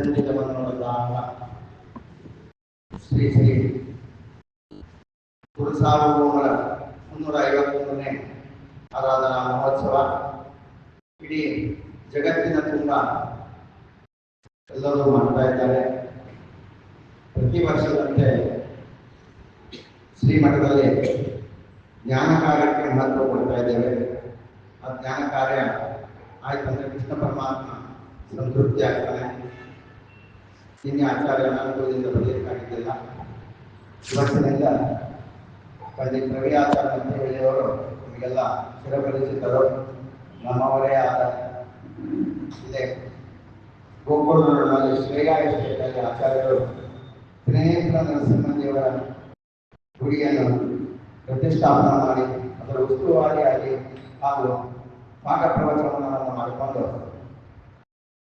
ಖಂಡಿತವನ್ನುಳ್ಳದಾದ ಶ್ರೀ ಶ್ರೀ ಗುರುಸಾರ್ವಭೌಮರ 351ನೇ ಆರಾಧನಾ ಮಹೋತ್ಸವ ಇಡೀ ಜಗತ್ತಿನ ತುಂಬ ಎಲ್ಲರೂ ಮಾಡ್ತಾ ಇದ್ದಾರೆ. ಪ್ರತಿ ವರ್ಷದಂತೆ ಶ್ರೀಮಠದಲ್ಲಿ ಜ್ಞಾನ ಕಾರ್ಯಕ್ಕೆ ಮಹತ್ವ ಕೊಡ್ತಾ ಇದ್ದೇವೆ. ಆ ಜ್ಞಾನ ಕಾರ್ಯ ಆಯ್ತಂದ್ರೆ ಕೃಷ್ಣ ಪರಮಾತ್ಮ ಸಂತೃಪ್ತಿ ಆಗ್ತಾನೆ. ನಿನ್ನೆ ಆಚಾರ್ಯ ಅನುಭವದಿಂದ ಬರೆಯಬೇಕಾಗಿದ್ದಿಲ್ಲ. ಇವತ್ತಿನಿಂದ ಪಂಡಿತ್ ರವಿಯಾಚಾರ್ಯ ಅಂತ ಹೇಳಿದವರು ನಮಗೆಲ್ಲ ಚಿರಪರಿಚಿತರು, ನಮ್ಮವರೇ ಆದ ಇಲ್ಲೇ ಗೋಕುಲದಲ್ಲಿ ಶ್ರೇಯ ಎಸ್ಟೇಟಲ್ಲಿ ಆಚಾರ್ಯರು ತ್ರಿನೇತ್ರ ನರಸಿಂಹದೇವರ ಗುಡಿಯನ್ನು ಪ್ರತಿಷ್ಠಾಪನೆ ಮಾಡಿ ಅದರ ಉಸ್ತುವಾರಿಯಾಗಿ ಹಾಗೂ ಪಾಠ ಪ್ರವಚನವನ್ನು ಮಾಡಿಕೊಂಡು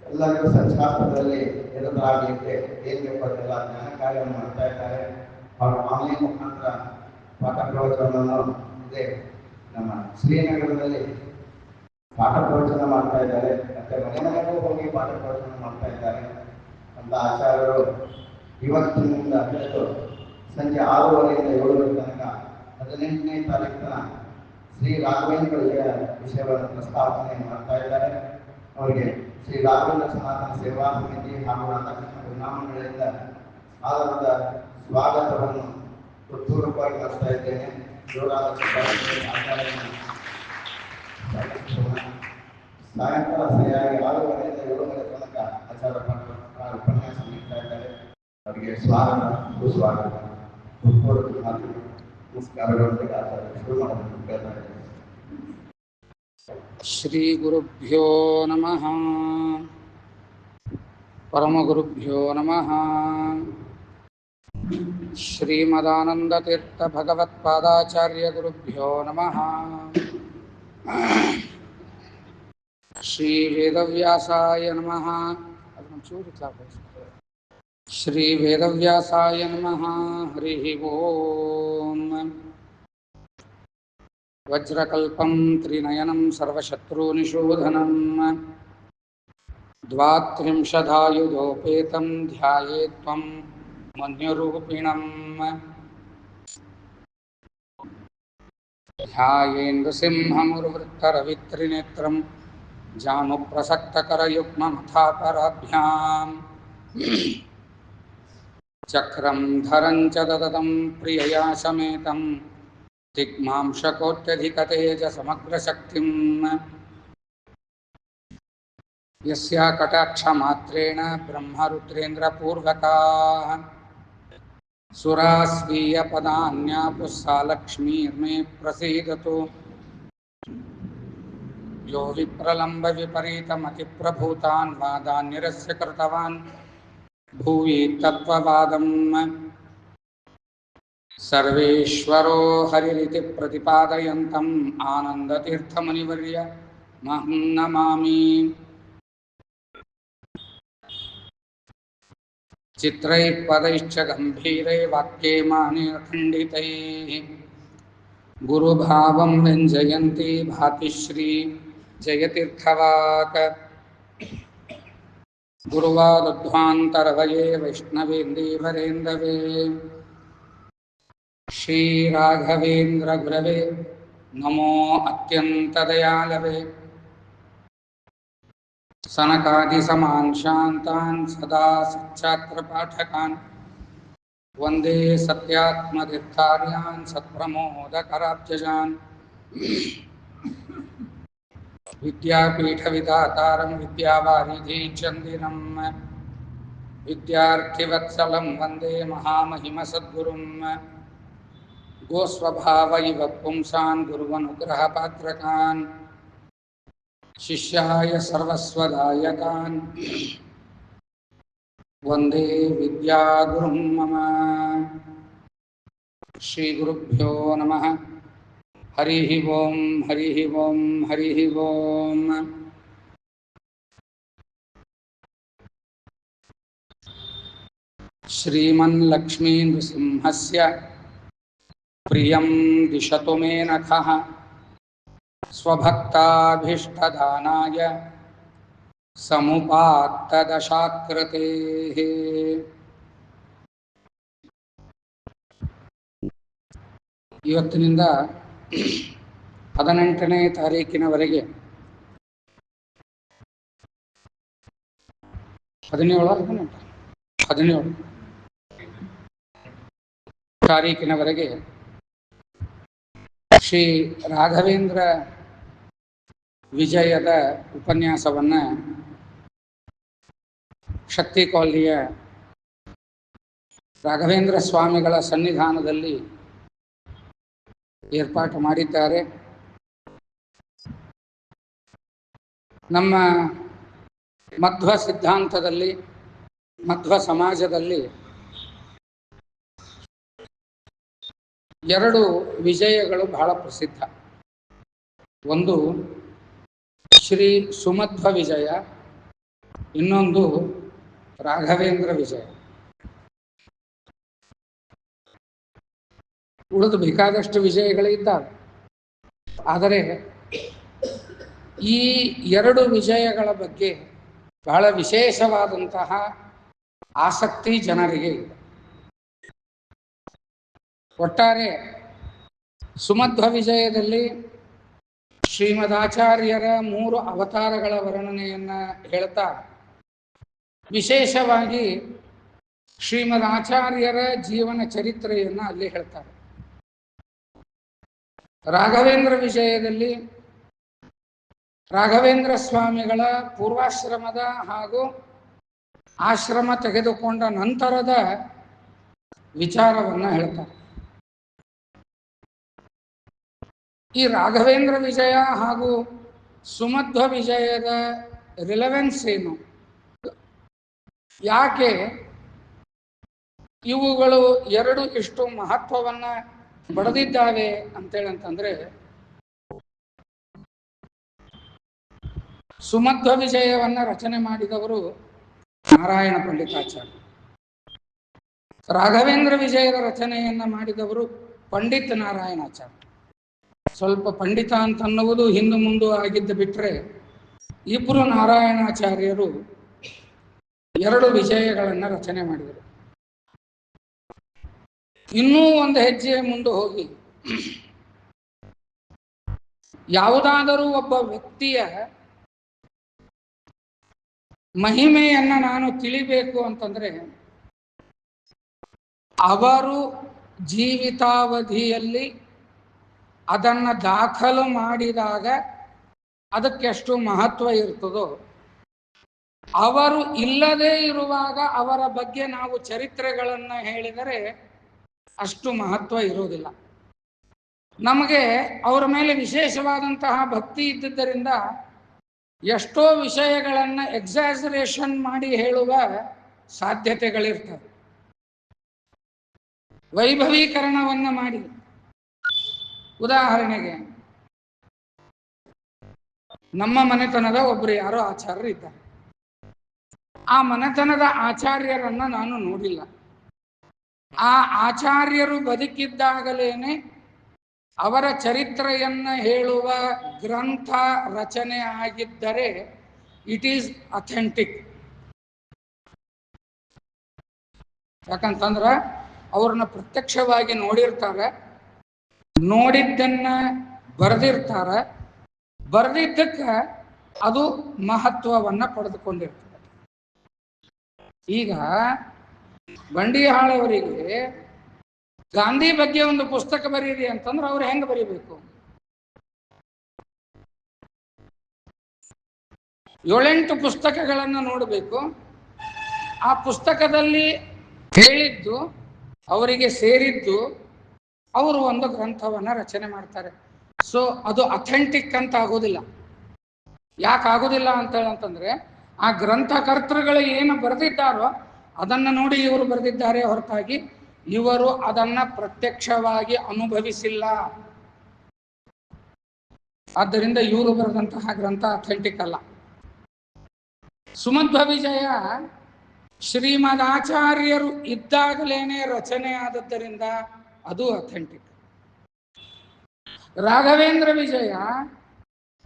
ಎಲ್ಲರಿಗೂ ಸಂಶಾಸ್ತ್ರದಲ್ಲಿ ನಿರತರಾಗಲಿಕ್ಕೆ ಏನು ಬೇಕಲ್ಲ ಜ್ಞಾನ ಕಾರ್ಯವನ್ನು ಮಾಡ್ತಾ ಇದ್ದಾರೆ. ಅವರು ಆನ್ಲೈನ್ ಮುಖಾಂತರ ಪಾಠ ಪ್ರವಚನವನ್ನು ಇದೆ ನಮ್ಮ ಶ್ರೀನಗರದಲ್ಲಿ ಪಾಠ ಪ್ರವಚನ ಮಾಡ್ತಾ ಇದ್ದಾರೆ. ಮತ್ತೆ ಮನೆ ಮನೆಗೂ ಹೋಗಿ ಪಾಠ ಪ್ರವಚನ ಮಾಡ್ತಾ ಇದ್ದಾರೆ ಅಂತ ಆಚಾರ್ಯರು ಇವತ್ತಿನಿಂದ ಹಿಡಿದು ಸಂಜೆ 6:30ರಿಂದ 7 ತನಕ 18ನೇ ತಾರೀಕಿನ ಶ್ರೀ ರಾಘವೇಂದ್ರ ವಿಷಯವನ್ನು ಪ್ರಸ್ತಾಪನೆ ಮಾಡ್ತಾ ಇದ್ದಾರೆ. ಅವರಿಗೆ ಶ್ರೀ ರಾಘವೇಂದ್ರ ಸನಾತನ ಸೇವಾ ಸಮಿತಿ ಹಾಗೂ ರಾಧಾಕೃಷ್ಣ ಪರಿಣಾಮಗಳಿಂದ ಆಧಾರದ ಸ್ವಾಗತವನ್ನು ಹೃತ್ಪೂರ್ವಕವಾಗಿ ಮಾಡ್ತಾ ಇದ್ದೇನೆ. ಜೋರಾದ ಸಾಯಂಕಾಲ ಸರಿಯಾಗಿ 6:30ರಿಂದ 7 ತನಕ ಆಚಾರ್ಯ ಉಪನ್ಯಾಸ ನೀಡ್ತಾ ಇದ್ದಾರೆ. ಅವರಿಗೆ ಸ್ವಾಗತ, ಸುಸ್ವಾಗತ, ಹೃತ್ಪೂರ್ವಕ ಮಾತು ನಮಸ್ಕಾರಗಳೊಂದಿಗೆ ಆಚಾರ್ಯ ಶುರು ಮಾಡಬೇಕು ಕೇಳ್ತಾ ಇದ್ದೇನೆ. ಶ್ರೀ ಗುರುಭ್ಯೋ ನಮಃ. ಪರಮಗುರುಭ್ಯೋ ನಮಃ. ಶ್ರೀಮದಾನಂದತೀರ್ಥ ಭಗವತ್ಪಾದಾಚಾರ್ಯ ಗುರುಭ್ಯೋ ನಮಃ. ಶ್ರೀ ವೇದವ್ಯಾಸಾಯ ನಮಃ. ಶ್ರೀ ವೇದವ್ಯಾಸಾಯ ನಮಃ. ಹರಿ ಓಂ. ವಜ್ರಕಲ್ಪಂ ತ್ರಿನಯನಂ ಸರ್ವಶತ್ರುನಿಷೂದನಂ ದ್ವಾತ್ರಿಂಶದಾಯುಧೋಪೇತಂ ಧ್ಯಾಯೇತ್ವಂ ಮನ್ಯುರೂಪಿಣಂ ಧ್ಯಾಯೇಂದ್ರಸಿಂಹಮುರುವೃತ್ತರವಿತ್ರಿನೇತ್ರಂ ಜಾನುಪ್ರಸಕ್ತಕರಯುಗ್ಮಮಥಾಪರಾಭ್ಯಾಂ ಚಕ್ರಂ ಧರಂ ಚ ದದತಂ ಪ್ರಿಯಯಾ ಸಮೇತಂ ದಿಗ್ಮಾಂಶಕೋಟ್ಯಧಿಕತೇಜಸಮಗ್ರಶಕ್ತಿಂ ಯಸ್ಯಾ ಕಟಾಕ್ಷಮಾತ್ರೇಣ ಬ್ರಹ್ಮರುದ್ರೇಂದ್ರಪೂರ್ವಕಾಃ ಸುರಾಸ್ವೀಯಪದಾನ್ಯಾಪುಃ ಸಾ ಲಕ್ಷ್ಮೀರ್ಮೇ ಪ್ರಸೀದತು. ಯೋ ವಿಪ್ರಲಂಬ ವಿಪರೀತಮತಿಪ್ರಭೂತಾನ್ ವಾದಾನ್ ನಿರಸ್ಯ ಕೃತವಾನ್ ಭುವಿ ತತ್ವವಾದಂ ಸರ್ವೇಶ್ವರೋ ಹರಿರಿತಿ ಪ್ರತಿಪಾದಯಂತಂ ಆನಂದತೀರ್ಥಮುನಿವರ್ಯ ಮಹಂ ನಮಾಮಿ. ಚಿತ್ರೈಃ ಪದೈಶ್ಚ ಗಂಭೀರೈಃ ವಾಕ್ಯೈಮಾನೇನ ಖಂಡಿತೈಃ ಗುರುಭಾವಂ ವ್ಯಂಜಯಂತಿ ಭಾತಿ ಶ್ರೀ ಜಯತೀರ್ಥವಾಕ್. ಗುರುವಾದಧ್ವಾಂತರವಯೇ ವೈಷ್ಣವೇಂದೀವರೇಂದವೇ ಶ್ರೀ ರಾಘವೇಂದ್ರ ಗುರವೇ ನಮೋ ಅತ್ಯಂತದಯಾಳವೇ. ಸನಕಾದಿ ಸಮಾನ್ ಶಾಂತಾನ್ ಸದಾ ಸಚ್ಛಾತ್ರಪಾಠಕಾನ್ ವಂದೇ ಸತ್ಯಾತ್ಮತೀರ್ಥಾರ್ಯಾನ್ ಸತ್ಪ್ರಮೋದಕರಾಬ್ಜಜಾನ್. ವಿದ್ಯಾಪೀಠವಿದಾತಾರಂ ವಿದ್ಯಾವಾರಿಧೀಚಂದಿರಂ ವಿದ್ಯಾರ್ಥಿವತ್ಸಲಂ ವಂದೇ ಮಹಾಮಹಿಮಸದ್ಗುರುಂ. ಗೋಸ್ವಭಾವ ಇವ ಪುಂಸಾನ್ ಗುರುವನುಗ್ರಹಪಾತ್ರಕಾನ್ ಶಿಷ್ಯಾಯ ಸರ್ವಸ್ವದಾಯಕಾನ್ ವಂದೇ ವಿದ್ಯಾಗುರುಂ ಮಮ. ಶ್ರೀ ಗುರುಭ್ಯೋ ನಮಃ. ಹರಿ ಓಂ. ಹರಿ ಓಂ. ಹರಿ ಓಂ. ಶ್ರೀಮನ್ಲಕ್ಷ್ಮೀ ನೃಸಿಂಹಸ್ಯ ಪ್ರಿಯಂ ದಿಶತು ಮೇ ನಖಃ ಸ್ವಭಕ್ತಾಭೀಷ್ಟದಾನಾಯ ಸಮುಪಾತ್ತದಶಾಕೃತೇಃ. ಇವತ್ತಿನಿಂದ 18ನೇ ತಾರೀಕಿನವರೆಗೆ 17 ತಾರೀಕಿನವರೆಗೆ ಶ್ರೀ ರಾಘವೇಂದ್ರ ವಿಜಯದ ಉಪನ್ಯಾಸವನ್ನು ಶಕ್ತಿ ಕಾಲನಿಯ ರಾಘವೇಂದ್ರ ಸ್ವಾಮಿಗಳ ಸನ್ನಿಧಾನದಲ್ಲಿ ಏರ್ಪಾಟು ಮಾಡಿದ್ದಾರೆ. ನಮ್ಮ ಮಧ್ವ ಸಿದ್ಧಾಂತದಲ್ಲಿ, ಮಧ್ವ ಸಮಾಜದಲ್ಲಿ 2 ವಿಜಯಗಳು ಬಹಳ ಪ್ರಸಿದ್ಧ. ಒಂದು ಶ್ರೀ ಸುಮಧ್ವ ವಿಜಯ, ಇನ್ನೊಂದು ರಾಘವೇಂದ್ರ ವಿಜಯ. ಉಳಿದು ಬೇಕಾದಷ್ಟು ವಿಜಯಗಳಿದ್ದಾವೆ. ಆದರೆ ಈ 2 ವಿಜಯಗಳ ಬಗ್ಗೆ ಬಹಳ ವಿಶೇಷವಾದಂತಹ ಆಸಕ್ತಿ ಜನರಿಗೆ ಇದೆ. ಒಟ್ಟಾರೆ ಸುಮಧ್ವ ವಿಜಯದಲ್ಲಿ ಶ್ರೀಮದಾಚಾರ್ಯರ 3 ಅವತಾರಗಳ ವರ್ಣನೆಯನ್ನು ಹೇಳ್ತಾ, ವಿಶೇಷವಾಗಿ ಶ್ರೀಮದಾಚಾರ್ಯರ ಜೀವನ ಚರಿತ್ರೆಯನ್ನು ಅಲ್ಲಿ ಹೇಳ್ತಾರೆ. ರಾಘವೇಂದ್ರ ವಿಜಯದಲ್ಲಿ ರಾಘವೇಂದ್ರ ಸ್ವಾಮಿಗಳ ಪೂರ್ವಾಶ್ರಮದ ಹಾಗೂ ಆಶ್ರಮ ತೆಗೆದುಕೊಂಡ ನಂತರದ ವಿಚಾರವನ್ನು ಹೇಳ್ತಾರೆ. ಈ ರಾಘವೇಂದ್ರ ವಿಜಯ ಹಾಗೂ ಸುಮಧ್ವ ವಿಜಯದ ರಿಲೆವೆನ್ಸ್ ಏನು, ಯಾಕೆ ಇವುಗಳು 2 ಇಷ್ಟು ಮಹತ್ವವನ್ನು ಪಡೆದಿದ್ದಾವೆ ಅಂತಂದ್ರೆ, ಸುಮಧ್ವ ವಿಜಯವನ್ನು ರಚನೆ ಮಾಡಿದವರು ನಾರಾಯಣ ಪಂಡಿತಾಚಾರ್ಯ. ರಾಘವೇಂದ್ರ ವಿಜಯದ ರಚನೆಯನ್ನು ಮಾಡಿದವರು ಪಂಡಿತ ನಾರಾಯಣಾಚಾರ್ಯ. ಸ್ವಲ್ಪ ಪಂಡಿತ ಅಂತನ್ನುವುದು ಹಿಂದು ಮುಂದೆ ಆಗಿದ್ದು ಬಿಟ್ಟರೆ, ಇಬ್ಬರು ನಾರಾಯಣಾಚಾರ್ಯರು 2 ವಿಜಯಗಳನ್ನು ರಚನೆ ಮಾಡಿದರು. ಇನ್ನೂ ಒಂದು ಹೆಜ್ಜೆ ಮುಂದೆ ಹೋಗಿ, ಯಾವುದಾದರೂ ಒಬ್ಬ ವ್ಯಕ್ತಿಯ ಮಹಿಮೆಯನ್ನು ನಾನು ತಿಳಿಬೇಕು ಅಂತಂದ್ರೆ, ಅವರು ಜೀವಿತಾವಧಿಯಲ್ಲಿ ಅದನ್ನು ದಾಖಲು ಮಾಡಿದಾಗ ಅದಕ್ಕೆಷ್ಟು ಮಹತ್ವ ಇರ್ತದೋ, ಅವರು ಇಲ್ಲದೇ ಇರುವಾಗ ಅವರ ಬಗ್ಗೆ ನಾವು ಚರಿತ್ರೆಗಳನ್ನು ಹೇಳಿದರೆ ಅಷ್ಟು ಮಹತ್ವ ಇರೋದಿಲ್ಲ. ನಮಗೆ ಅವರ ಮೇಲೆ ವಿಶೇಷವಾದಂತಹ ಭಕ್ತಿ ಇದ್ದುದರಿಂದ ಎಷ್ಟೋ ವಿಷಯಗಳನ್ನು ಎಕ್ಸಾಜರೇಷನ್ ಮಾಡಿ ಹೇಳುವ ಸಾಧ್ಯತೆಗಳಿರ್ತವೆ. ವೈಭವೀಕರಣವನ್ನು ಮಾಡಿ, ಉದಾಹರಣೆಗೆ ನಮ್ಮ ಮನೆತನದ ಒಬ್ಬರು ಯಾರೋ ಆಚಾರ್ಯರು ಇದ್ದಾರೆ. ಆ ಮನೆತನದ ಆಚಾರ್ಯರನ್ನು ನಾನು ನೋಡಿಲ್ಲ. ಆ ಆಚಾರ್ಯರು ಬದುಕಿದ್ದಾಗಲೇನೆ ಅವರ ಚರಿತ್ರೆಯನ್ನು ಹೇಳುವ ಗ್ರಂಥ ರಚನೆ ಆಗಿದ್ದರೆ ಇಟ್ ಈಸ್ ಅಥೆಂಟಿಕ್. ಯಾಕಂತಂದ್ರೆ ಅವ್ರನ್ನ ಪ್ರತ್ಯಕ್ಷವಾಗಿ ನೋಡಿರ್ತಾರೆ, ನೋಡಿದ್ದನ್ನ ಬರೆದಿರ್ತಾರೆ, ಬರೆದಿದ್ದಕ್ಕೆ ಅದು ಮಹತ್ವವನ್ನು ಪಡೆದುಕೊಂಡಿರ್ತದೆ. ಈಗ ಬಂಡಿಹಾಳವರಿಗೆ ಗಾಂಧಿ ಬಗ್ಗೆ ಒಂದು ಪುಸ್ತಕ ಬರೀರಿ ಅಂತಂದ್ರೆ ಅವ್ರು ಹೆಂಗೆ ಬರೀಬೇಕು? 7-8 ಪುಸ್ತಕಗಳನ್ನು ನೋಡಬೇಕು. ಆ ಪುಸ್ತಕದಲ್ಲಿ ಹೇಳಿದ್ದು, ಅವರಿಗೆ ಸೇರಿದ್ದು, ಅವರು ಒಂದು ಗ್ರಂಥವನ್ನು ರಚನೆ ಮಾಡ್ತಾರೆ. ಸೊ ಅದು ಅಥೆಂಟಿಕ್ ಅಂತ ಆಗೋದಿಲ್ಲ. ಯಾಕೆ ಆಗೋದಿಲ್ಲ ಅಂತಂದ್ರೆ, ಆ ಗ್ರಂಥಕರ್ತೃಗಳು ಏನು ಬರೆದಿದ್ದಾರೋ ಅದನ್ನು ನೋಡಿ ಇವರು ಬರೆದಿದ್ದಾರೆ ಹೊರತಾಗಿ ಇವರು ಅದನ್ನು ಪ್ರತ್ಯಕ್ಷವಾಗಿ ಅನುಭವಿಸಿಲ್ಲ. ಆದ್ದರಿಂದ ಇವರು ಬರೆದಂತಹ ಗ್ರಂಥ ಅಥೆಂಟಿಕ್ ಅಲ್ಲ. ಸುಮಧ್ವ ವಿಜಯ ಶ್ರೀಮದಾಚಾರ್ಯರು ಇದ್ದಾಗಲೇನೆ ರಚನೆ ಆದದ್ದರಿಂದ ಅದು ಅಥೆಂಟಿಕ್. ರಾಘವೇಂದ್ರ ವಿಜಯ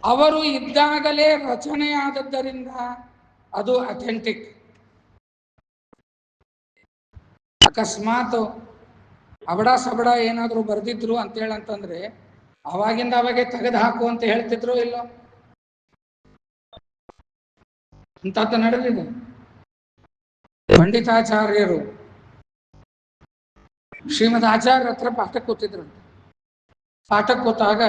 ಅವರು ಇದ್ದಾಗಲೇ ರಚನೆ ಆದದ್ದರಿಂದ ಅದು ಅಥೆಂಟಿಕ್. ಅಕಸ್ಮಾತ್ ಅಬಡ ಸಬಡ ಏನಾದರೂ ಬರೆದಿದ್ರು ಅಂತೇಳಂತಂದ್ರೆ ಅವಾಗಿಂದ ಅವಾಗೆ ತೆಗೆದು ಹಾಕು ಅಂತ ಹೇಳ್ತಿದ್ರು ಇಲ್ಲೋ? ಇಂಥದ್ದು ನಡೆದಿದೆ. ಪಂಡಿತಾಚಾರ್ಯರು ಶ್ರೀಮದ್ ಆಚಾರ್ಯರ ಹತ್ರ ಪಾಠಕ್ಕೆ ಕೂತಿದ್ರಂತೆ. ಪಾಠಕ್ಕೆ ಕೂತಾಗ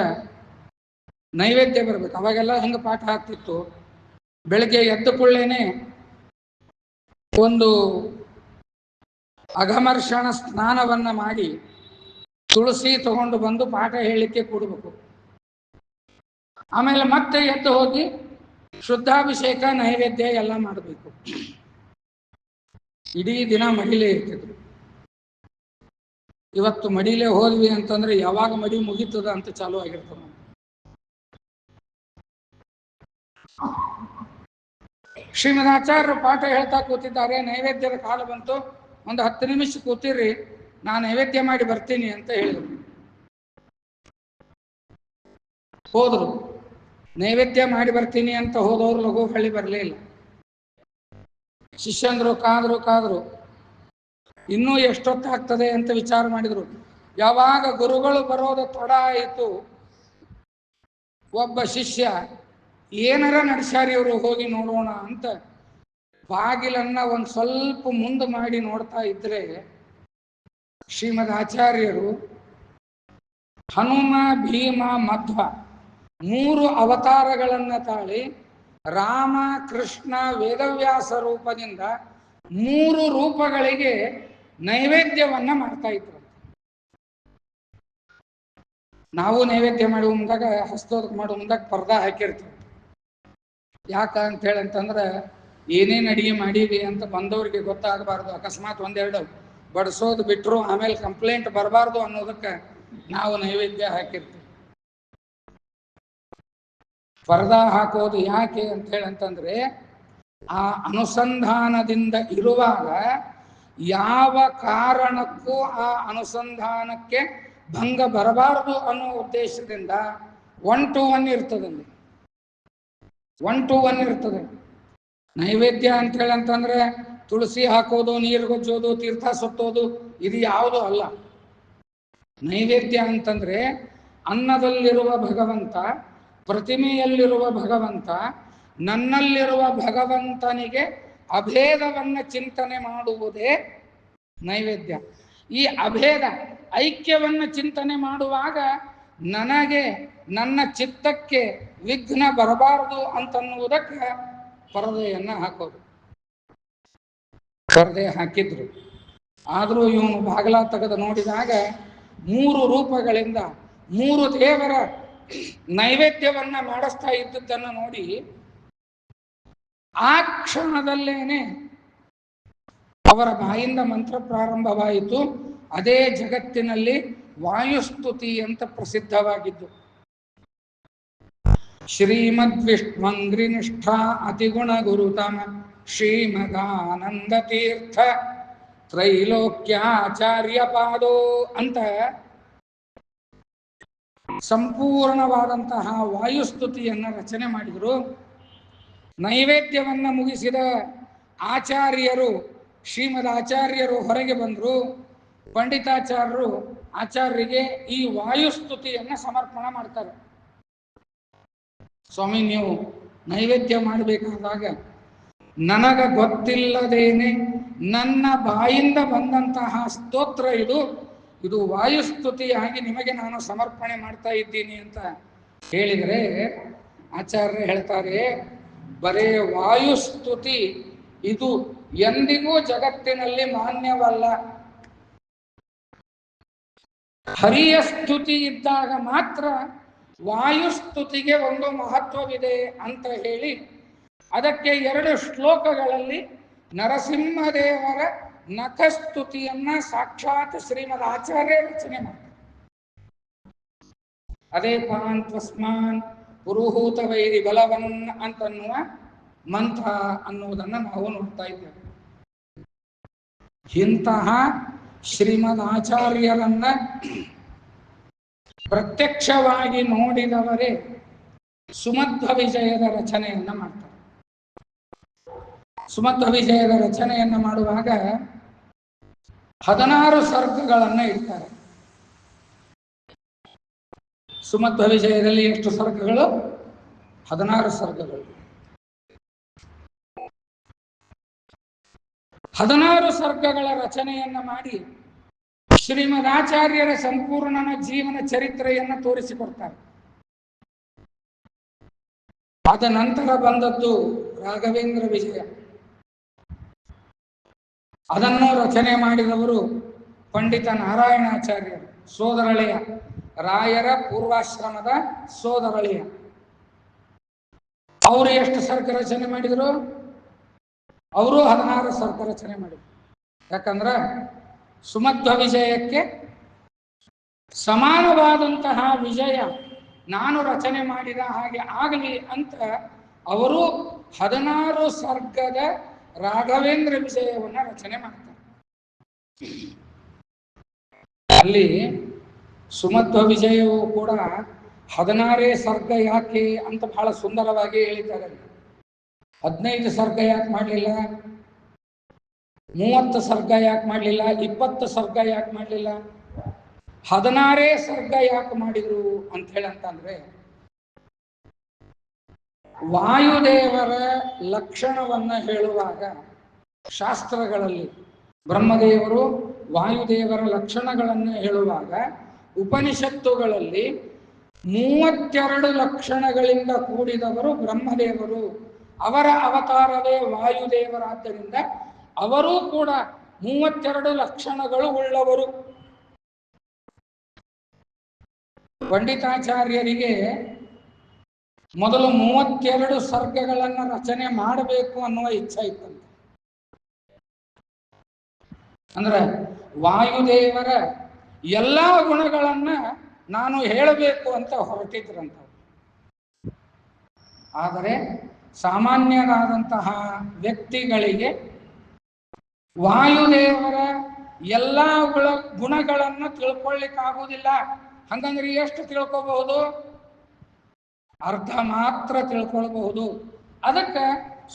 ನೈವೇದ್ಯ ಬರ್ಬೇಕು. ಅವಾಗೆಲ್ಲ ಹೆಂಗೆ ಪಾಠ ಆಗ್ತಿತ್ತು, ಬೆಳಗ್ಗೆ ಎದ್ದ ಕೂಡಲೇ ಒಂದು ಅಘಮರ್ಷಣ ಸ್ನಾನವನ್ನ ಮಾಡಿ ತುಳಸಿ ತಗೊಂಡು ಬಂದು ಪಾಠ ಹೇಳಲಿಕ್ಕೆ ಕೂಡಬೇಕು. ಆಮೇಲೆ ಮತ್ತೆ ಎದ್ದು ಹೋಗಿ ಶುದ್ಧಾಭಿಷೇಕ ನೈವೇದ್ಯ ಎಲ್ಲ ಮಾಡಬೇಕು. ಇಡೀ ದಿನ ಮಡಿಲೇ ಇರ್ತಿದ್ರು. ಇವತ್ತು ಮಡಿಲೇ ಹೋದ್ವಿ ಅಂತಂದ್ರೆ ಯಾವಾಗ ಮಡಿ ಮುಗೀತದ ಅಂತ ಚಾಲು ಆಗಿರ್ತದೆ. ಶ್ರೀಮದ್ ಆಚಾರ್ಯರು ಪಾಠ ಹೇಳ್ತಾ ಕೂತಿದ್ದಾರೆ. ನೈವೇದ್ಯದ ಕಾಲ ಬಂತು. ಒಂದು 10 ನಿಮಿಷ ಕೂತಿರ್ರಿ, ನಾನು ನೈವೇದ್ಯ ಮಾಡಿ ಬರ್ತೀನಿ ಅಂತ ಹೇಳಿದರು. ಹೋದ್ರು. ನೈವೇದ್ಯ ಮಾಡಿ ಬರ್ತೀನಿ ಅಂತ ಹೋದವರು ಲಘು ಹಳ್ಳಿ ಬರಲೇ ಇಲ್ಲ. ಶಿಷ್ಯಂದ್ರು ಕಾದ್ರು ಇನ್ನೂ ಎಷ್ಟೊತ್ತಾಗ್ತದೆ ಅಂತ ವಿಚಾರ ಮಾಡಿದ್ರು. ಯಾವಾಗ ಗುರುಗಳು ಬರೋದು ತಡ ಆಯಿತು, ಒಬ್ಬ ಶಿಷ್ಯ ಏನಾರ ನಡೆಸ್ಯಾರಿ ಇವರು, ಹೋಗಿ ನೋಡೋಣ ಅಂತ ಬಾಗಿಲನ್ನ ಒಂದು ಸ್ವಲ್ಪ ಮುಂದೆ ಮಾಡಿ ನೋಡ್ತಾ ಇದ್ರೆ ಶ್ರೀಮದ್ ಆಚಾರ್ಯರು ಹನುಮ, ಭೀಮ, ಮಧ್ವ 3 ಅವತಾರಗಳನ್ನ ತಾಳಿ ರಾಮ, ಕೃಷ್ಣ, ವೇದವ್ಯಾಸ ರೂಪದಿಂದ 3 ರೂಪಗಳಿಗೆ ನೈವೇದ್ಯವನ್ನ ಮಾಡ್ತಾ ಇದ್ರು. ನಾವು ನೈವೇದ್ಯ ಮಾಡುವ ಮುಂದಾಗ, ಹಸ್ತೋದಕ್ಕೆ ಮಾಡುವ ಮುಂದಾಗ ಪರ್ದಾ ಹಾಕಿರ್ತೀವಿ. ಯಾಕ ಅಂತ ಹೇಳಂತಂದ್ರೆ ಏನೇನು ಅಡಿಗೆ ಮಾಡೀವಿ ಅಂತ ಬಂದವ್ರಿಗೆ ಗೊತ್ತಾಗಬಾರ್ದು. ಅಕಸ್ಮಾತ್ ಒಂದೆರಡು ಬಡಿಸೋದು ಬಿಟ್ಟರು ಆಮೇಲೆ ಕಂಪ್ಲೇಂಟ್ ಬರಬಾರ್ದು ಅನ್ನೋದಕ್ಕೆ ನಾವು ನೈವೇದ್ಯ ಹಾಕಿರ್ತೀವಿ. ಪರ್ದಾ ಹಾಕೋದು ಯಾಕೆ ಅಂತ ಹೇಳಂತಂದ್ರೆ ಆ ಅನುಸಂಧಾನದಿಂದ ಇರುವಾಗ ಯಾವ ಕಾರಣಕ್ಕೂ ಆ ಅನುಸಂಧಾನಕ್ಕೆ ಭಂಗ ಬರಬಾರದು ಅನ್ನೋ ಉದ್ದೇಶದಿಂದ 1 to 1 ಇರ್ತದೆ. 1 to 1 ಇರ್ತದೆ. ನೈವೇದ್ಯ ಅಂತ ಹೇಳಂತಂದ್ರೆ ತುಳಸಿ ಹಾಕೋದು, ನೀರು ಗೊಜ್ಜೋದು, ತೀರ್ಥ ಸುತ್ತೋದು ಇದು ಯಾವುದು ಅಲ್ಲ. ನೈವೇದ್ಯ ಅಂತಂದ್ರೆ ಅನ್ನದಲ್ಲಿರುವ ಭಗವಂತ, ಪ್ರತಿಮೆಯಲ್ಲಿರುವ ಭಗವಂತ, ನನ್ನಲ್ಲಿರುವ ಭಗವಂತನಿಗೆ ಅಭೇದವನ್ನ ಚಿಂತನೆ ಮಾಡುವುದೇ ನೈವೇದ್ಯ. ಈ ಅಭೇದ ಐಕ್ಯವನ್ನ ಚಿಂತನೆ ಮಾಡುವಾಗ ನನಗೆ, ನನ್ನ ಚಿತ್ತಕ್ಕೆ ವಿಘ್ನ ಬರಬಾರದು ಅಂತನ್ನುವುದಕ್ಕೆ ಪರದೆಯನ್ನ ಹಾಕೋದು. ಪರದೆ ಹಾಕಿದ್ರು. ಆದರೂ ಇವನು ಬಾಗಲ ತೆಗೆದು ನೋಡಿದಾಗ 3 ರೂಪಗಳಿಂದ 3 ದೇವರ ನೈವೇದ್ಯವನ್ನ ಮಾಡಿಸ್ತಾ ಇದ್ದದ್ದನ್ನು ನೋಡಿ ಆ ಕ್ಷಣದಲ್ಲೇನೆ ಅವರ ಬಾಯಿಂದ ಮಂತ್ರ ಪ್ರಾರಂಭವಾಯಿತು. ಅದೇ ಜಗತ್ತಿನಲ್ಲಿ ವಾಯುಸ್ತುತಿ ಅಂತ ಪ್ರಸಿದ್ಧವಾಗಿದ್ದು. ಶ್ರೀಮದ್ವಿಷ್ಣುಂಗ್ರಿನಿಷ್ಠಾ ಅತಿಗುಣ ಗುರುತಮ ಶ್ರೀಮದಾನಂದ ತೀರ್ಥ ತ್ರೈಲೋಕ್ಯಾಚಾರ್ಯ ಪಾದೋ ಅಂತ ಸಂಪೂರ್ಣವಾದಂತಹ ವಾಯುಸ್ತುತಿಯನ್ನು ರಚನೆ ಮಾಡಿದರು. ನೈವೇದ್ಯವನ್ನು ಮುಗಿಸಿದ ಆಚಾರ್ಯರು, ಶ್ರೀಮದ್ ಆಚಾರ್ಯರು ಹೊರಗೆ ಬಂದರು. ಪಂಡಿತಾಚಾರ್ಯರು ಆಚಾರ್ಯರಿಗೆ ಈ ವಾಯುಸ್ತುತಿಯನ್ನು ಸಮರ್ಪಣೆ ಮಾಡ್ತಾರೆ. ಸ್ವಾಮಿ, ನೀವು ನೈವೇದ್ಯ ಮಾಡಬೇಕಾದಾಗ ನನಗ ಗೊತ್ತಿಲ್ಲದೇನೆ ನನ್ನ ಬಾಯಿಂದ ಬಂದಂತಹ ಸ್ತೋತ್ರ ಇದು ವಾಯುಸ್ತುತಿಯಾಗಿ ನಿಮಗೆ ನಾನು ಸಮರ್ಪಣೆ ಮಾಡ್ತಾ ಇದ್ದೀನಿ ಅಂತ ಹೇಳಿದರೆ ಆಚಾರ್ಯರು ಹೇಳ್ತಾರೆ, ಬರೇ ವಾಯುಸ್ತುತಿ ಇದು ಎಂದಿಗೂ ಜಗತ್ತಿನಲ್ಲಿ ಮಾನ್ಯವಲ್ಲ. ಹರಿಯ ಸ್ತುತಿ ಇದ್ದಾಗ ಮಾತ್ರ ವಾಯುಸ್ತುತಿಗೆ ಒಂದು ಮಹತ್ವವಿದೆ ಅಂತ ಹೇಳಿ ಅದಕ್ಕೆ 2 ಶ್ಲೋಕಗಳಲ್ಲಿ ನರಸಿಂಹದೇವರ ನಖಸ್ತುತಿಯನ್ನ ಸಾಕ್ಷಾತ್ ಶ್ರೀಮದ್ ಆಚಾರ್ಯ ರಚನೆ ಮಾಡ್ತಾರೆ. ಅದೇ ಪಾಂತ್ವಸ್ಮಾನ್ ಪುರುಹೂತ ವೈರಿ ಬಲವನ್ ಅಂತನ್ನುವ ಮಂತ್ರ ಅನ್ನುವುದನ್ನು ನಾವು ನೋಡ್ತಾ ಇದ್ದೇವೆ. ಇಂತಹ ಶ್ರೀಮದ್ ಆಚಾರ್ಯರನ್ನ ಪ್ರತ್ಯಕ್ಷವಾಗಿ ನೋಡಿದವರೇ ಸುಮಧ್ವ ವಿಜಯದ ರಚನೆಯನ್ನ ಮಾಡ್ತಾರೆ. ಸುಮಧ್ವ ವಿಜಯದ ರಚನೆಯನ್ನು ಮಾಡುವಾಗ 16 ಸರ್ಗಗಳನ್ನು ಇಡ್ತಾರೆ. ಸುಮಧ್ವ ವಿಜಯದಲ್ಲಿ ಎಷ್ಟು ಸರ್ಗಗಳು? 16 ಸರ್ಗಗಳು. 16 ಸರ್ಗಗಳ ರಚನೆಯನ್ನ ಮಾಡಿ ಶ್ರೀಮದಾಚಾರ್ಯರ ಸಂಪೂರ್ಣನ ಜೀವನ ಚರಿತ್ರೆಯನ್ನು ತೋರಿಸಿಕೊಡ್ತಾರೆ. ಅದ ನಂತರ ಬಂದದ್ದು ರಾಘವೇಂದ್ರ ವಿಜಯ. ಅದನ್ನು ರಚನೆ ಮಾಡಿದವರು ಪಂಡಿತ ನಾರಾಯಣಾಚಾರ್ಯರು, ಸೋದರಳೆಯ, ರಾಯರ ಪೂರ್ವಾಶ್ರಮದ ಸೋದರಳೆಯ. ಅವರು ಎಷ್ಟು ಸರ್ಗ ರಚನೆ ಮಾಡಿದರು? ಅವರು 16 ಸರ್ಗ ರಚನೆ ಮಾಡಿದರು. ಯಾಕಂದ್ರೆ ಸುಮಧ್ವ ವಿಜಯಕ್ಕೆ ಸಮಾನವಾದಂತಹ ವಿಜಯ ನಾನು ರಚನೆ ಮಾಡಿದ ಹಾಗೆ ಆಗಲಿ ಅಂತ ಅವರು 16 ಸರ್ಗದ ರಾಘವೇಂದ್ರ ವಿಜಯವನ್ನು ರಚನೆ ಮಾಡ್ತಾರೆ. ಅಲ್ಲಿ ಸುಮಧ್ವ ವಿಜಯವು ಕೂಡ 16 ಸರ್ಗ ಯಾಕೆ ಅಂತ ಬಹಳ ಸುಂದರವಾಗಿ ಹೇಳಿದ್ದಾರೆ. 15 ಸರ್ಗ ಯಾಕೆ ಮಾಡಲಿಲ್ಲ, 30 ಸರ್ಗ ಯಾಕೆ ಮಾಡಲಿಲ್ಲ, 20 ಸರ್ಗ ಯಾಕೆ ಮಾಡಲಿಲ್ಲ, 16 ಸರ್ಗ ಯಾಕೆ ಮಾಡಿದ್ರು ಅಂತ ಹೇಳಂತಂದ್ರೆ, ವಾಯುದೇವರ ಲಕ್ಷಣವನ್ನ ಹೇಳುವಾಗ ಶಾಸ್ತ್ರಗಳಲ್ಲಿ ಬ್ರಹ್ಮದೇವರು ವಾಯುದೇವರ ಲಕ್ಷಣಗಳನ್ನು ಹೇಳುವಾಗ ಉಪನಿಷತ್ತುಗಳಲ್ಲಿ 32 ಲಕ್ಷಣಗಳಿಂದ ಕೂಡಿದವರು ಬ್ರಹ್ಮದೇವರು. ಅವರ ಅವತಾರವೇ ವಾಯುದೇವರಾದ್ದರಿಂದ ಅವರೂ ಕೂಡ 32 ಲಕ್ಷಣಗಳು ಉಳ್ಳವರು. ಪಂಡಿತಾಚಾರ್ಯರಿಗೆ ಮೊದಲು 32 ಸರ್ಗಗಳನ್ನು ರಚನೆ ಮಾಡಬೇಕು ಅನ್ನುವ ಇಚ್ಛೆ ಇತ್ತಂತೆ. ಅಂದ್ರೆ ವಾಯುದೇವರ ಎಲ್ಲ ಗುಣಗಳನ್ನ ನಾನು ಹೇಳಬೇಕು ಅಂತ ಹೊರಟಿದ್ರಂತ. ಆದರೆ ಸಾಮಾನ್ಯರಾದಂತಹ ವ್ಯಕ್ತಿಗಳಿಗೆ ವಾಯುದೇವರ ಎಲ್ಲ ಗುಣಗಳನ್ನು ತಿಳ್ಕೊಳ್ಳಿಕ್ಕಾಗುವುದಿಲ್ಲ. ಹಂಗಂದ್ರೆ ಎಷ್ಟು ತಿಳ್ಕೋಬಹುದು? ಅರ್ಧ ಮಾತ್ರ ತಿಳ್ಕೊಳ್ಬಹುದು. ಅದಕ್ಕೆ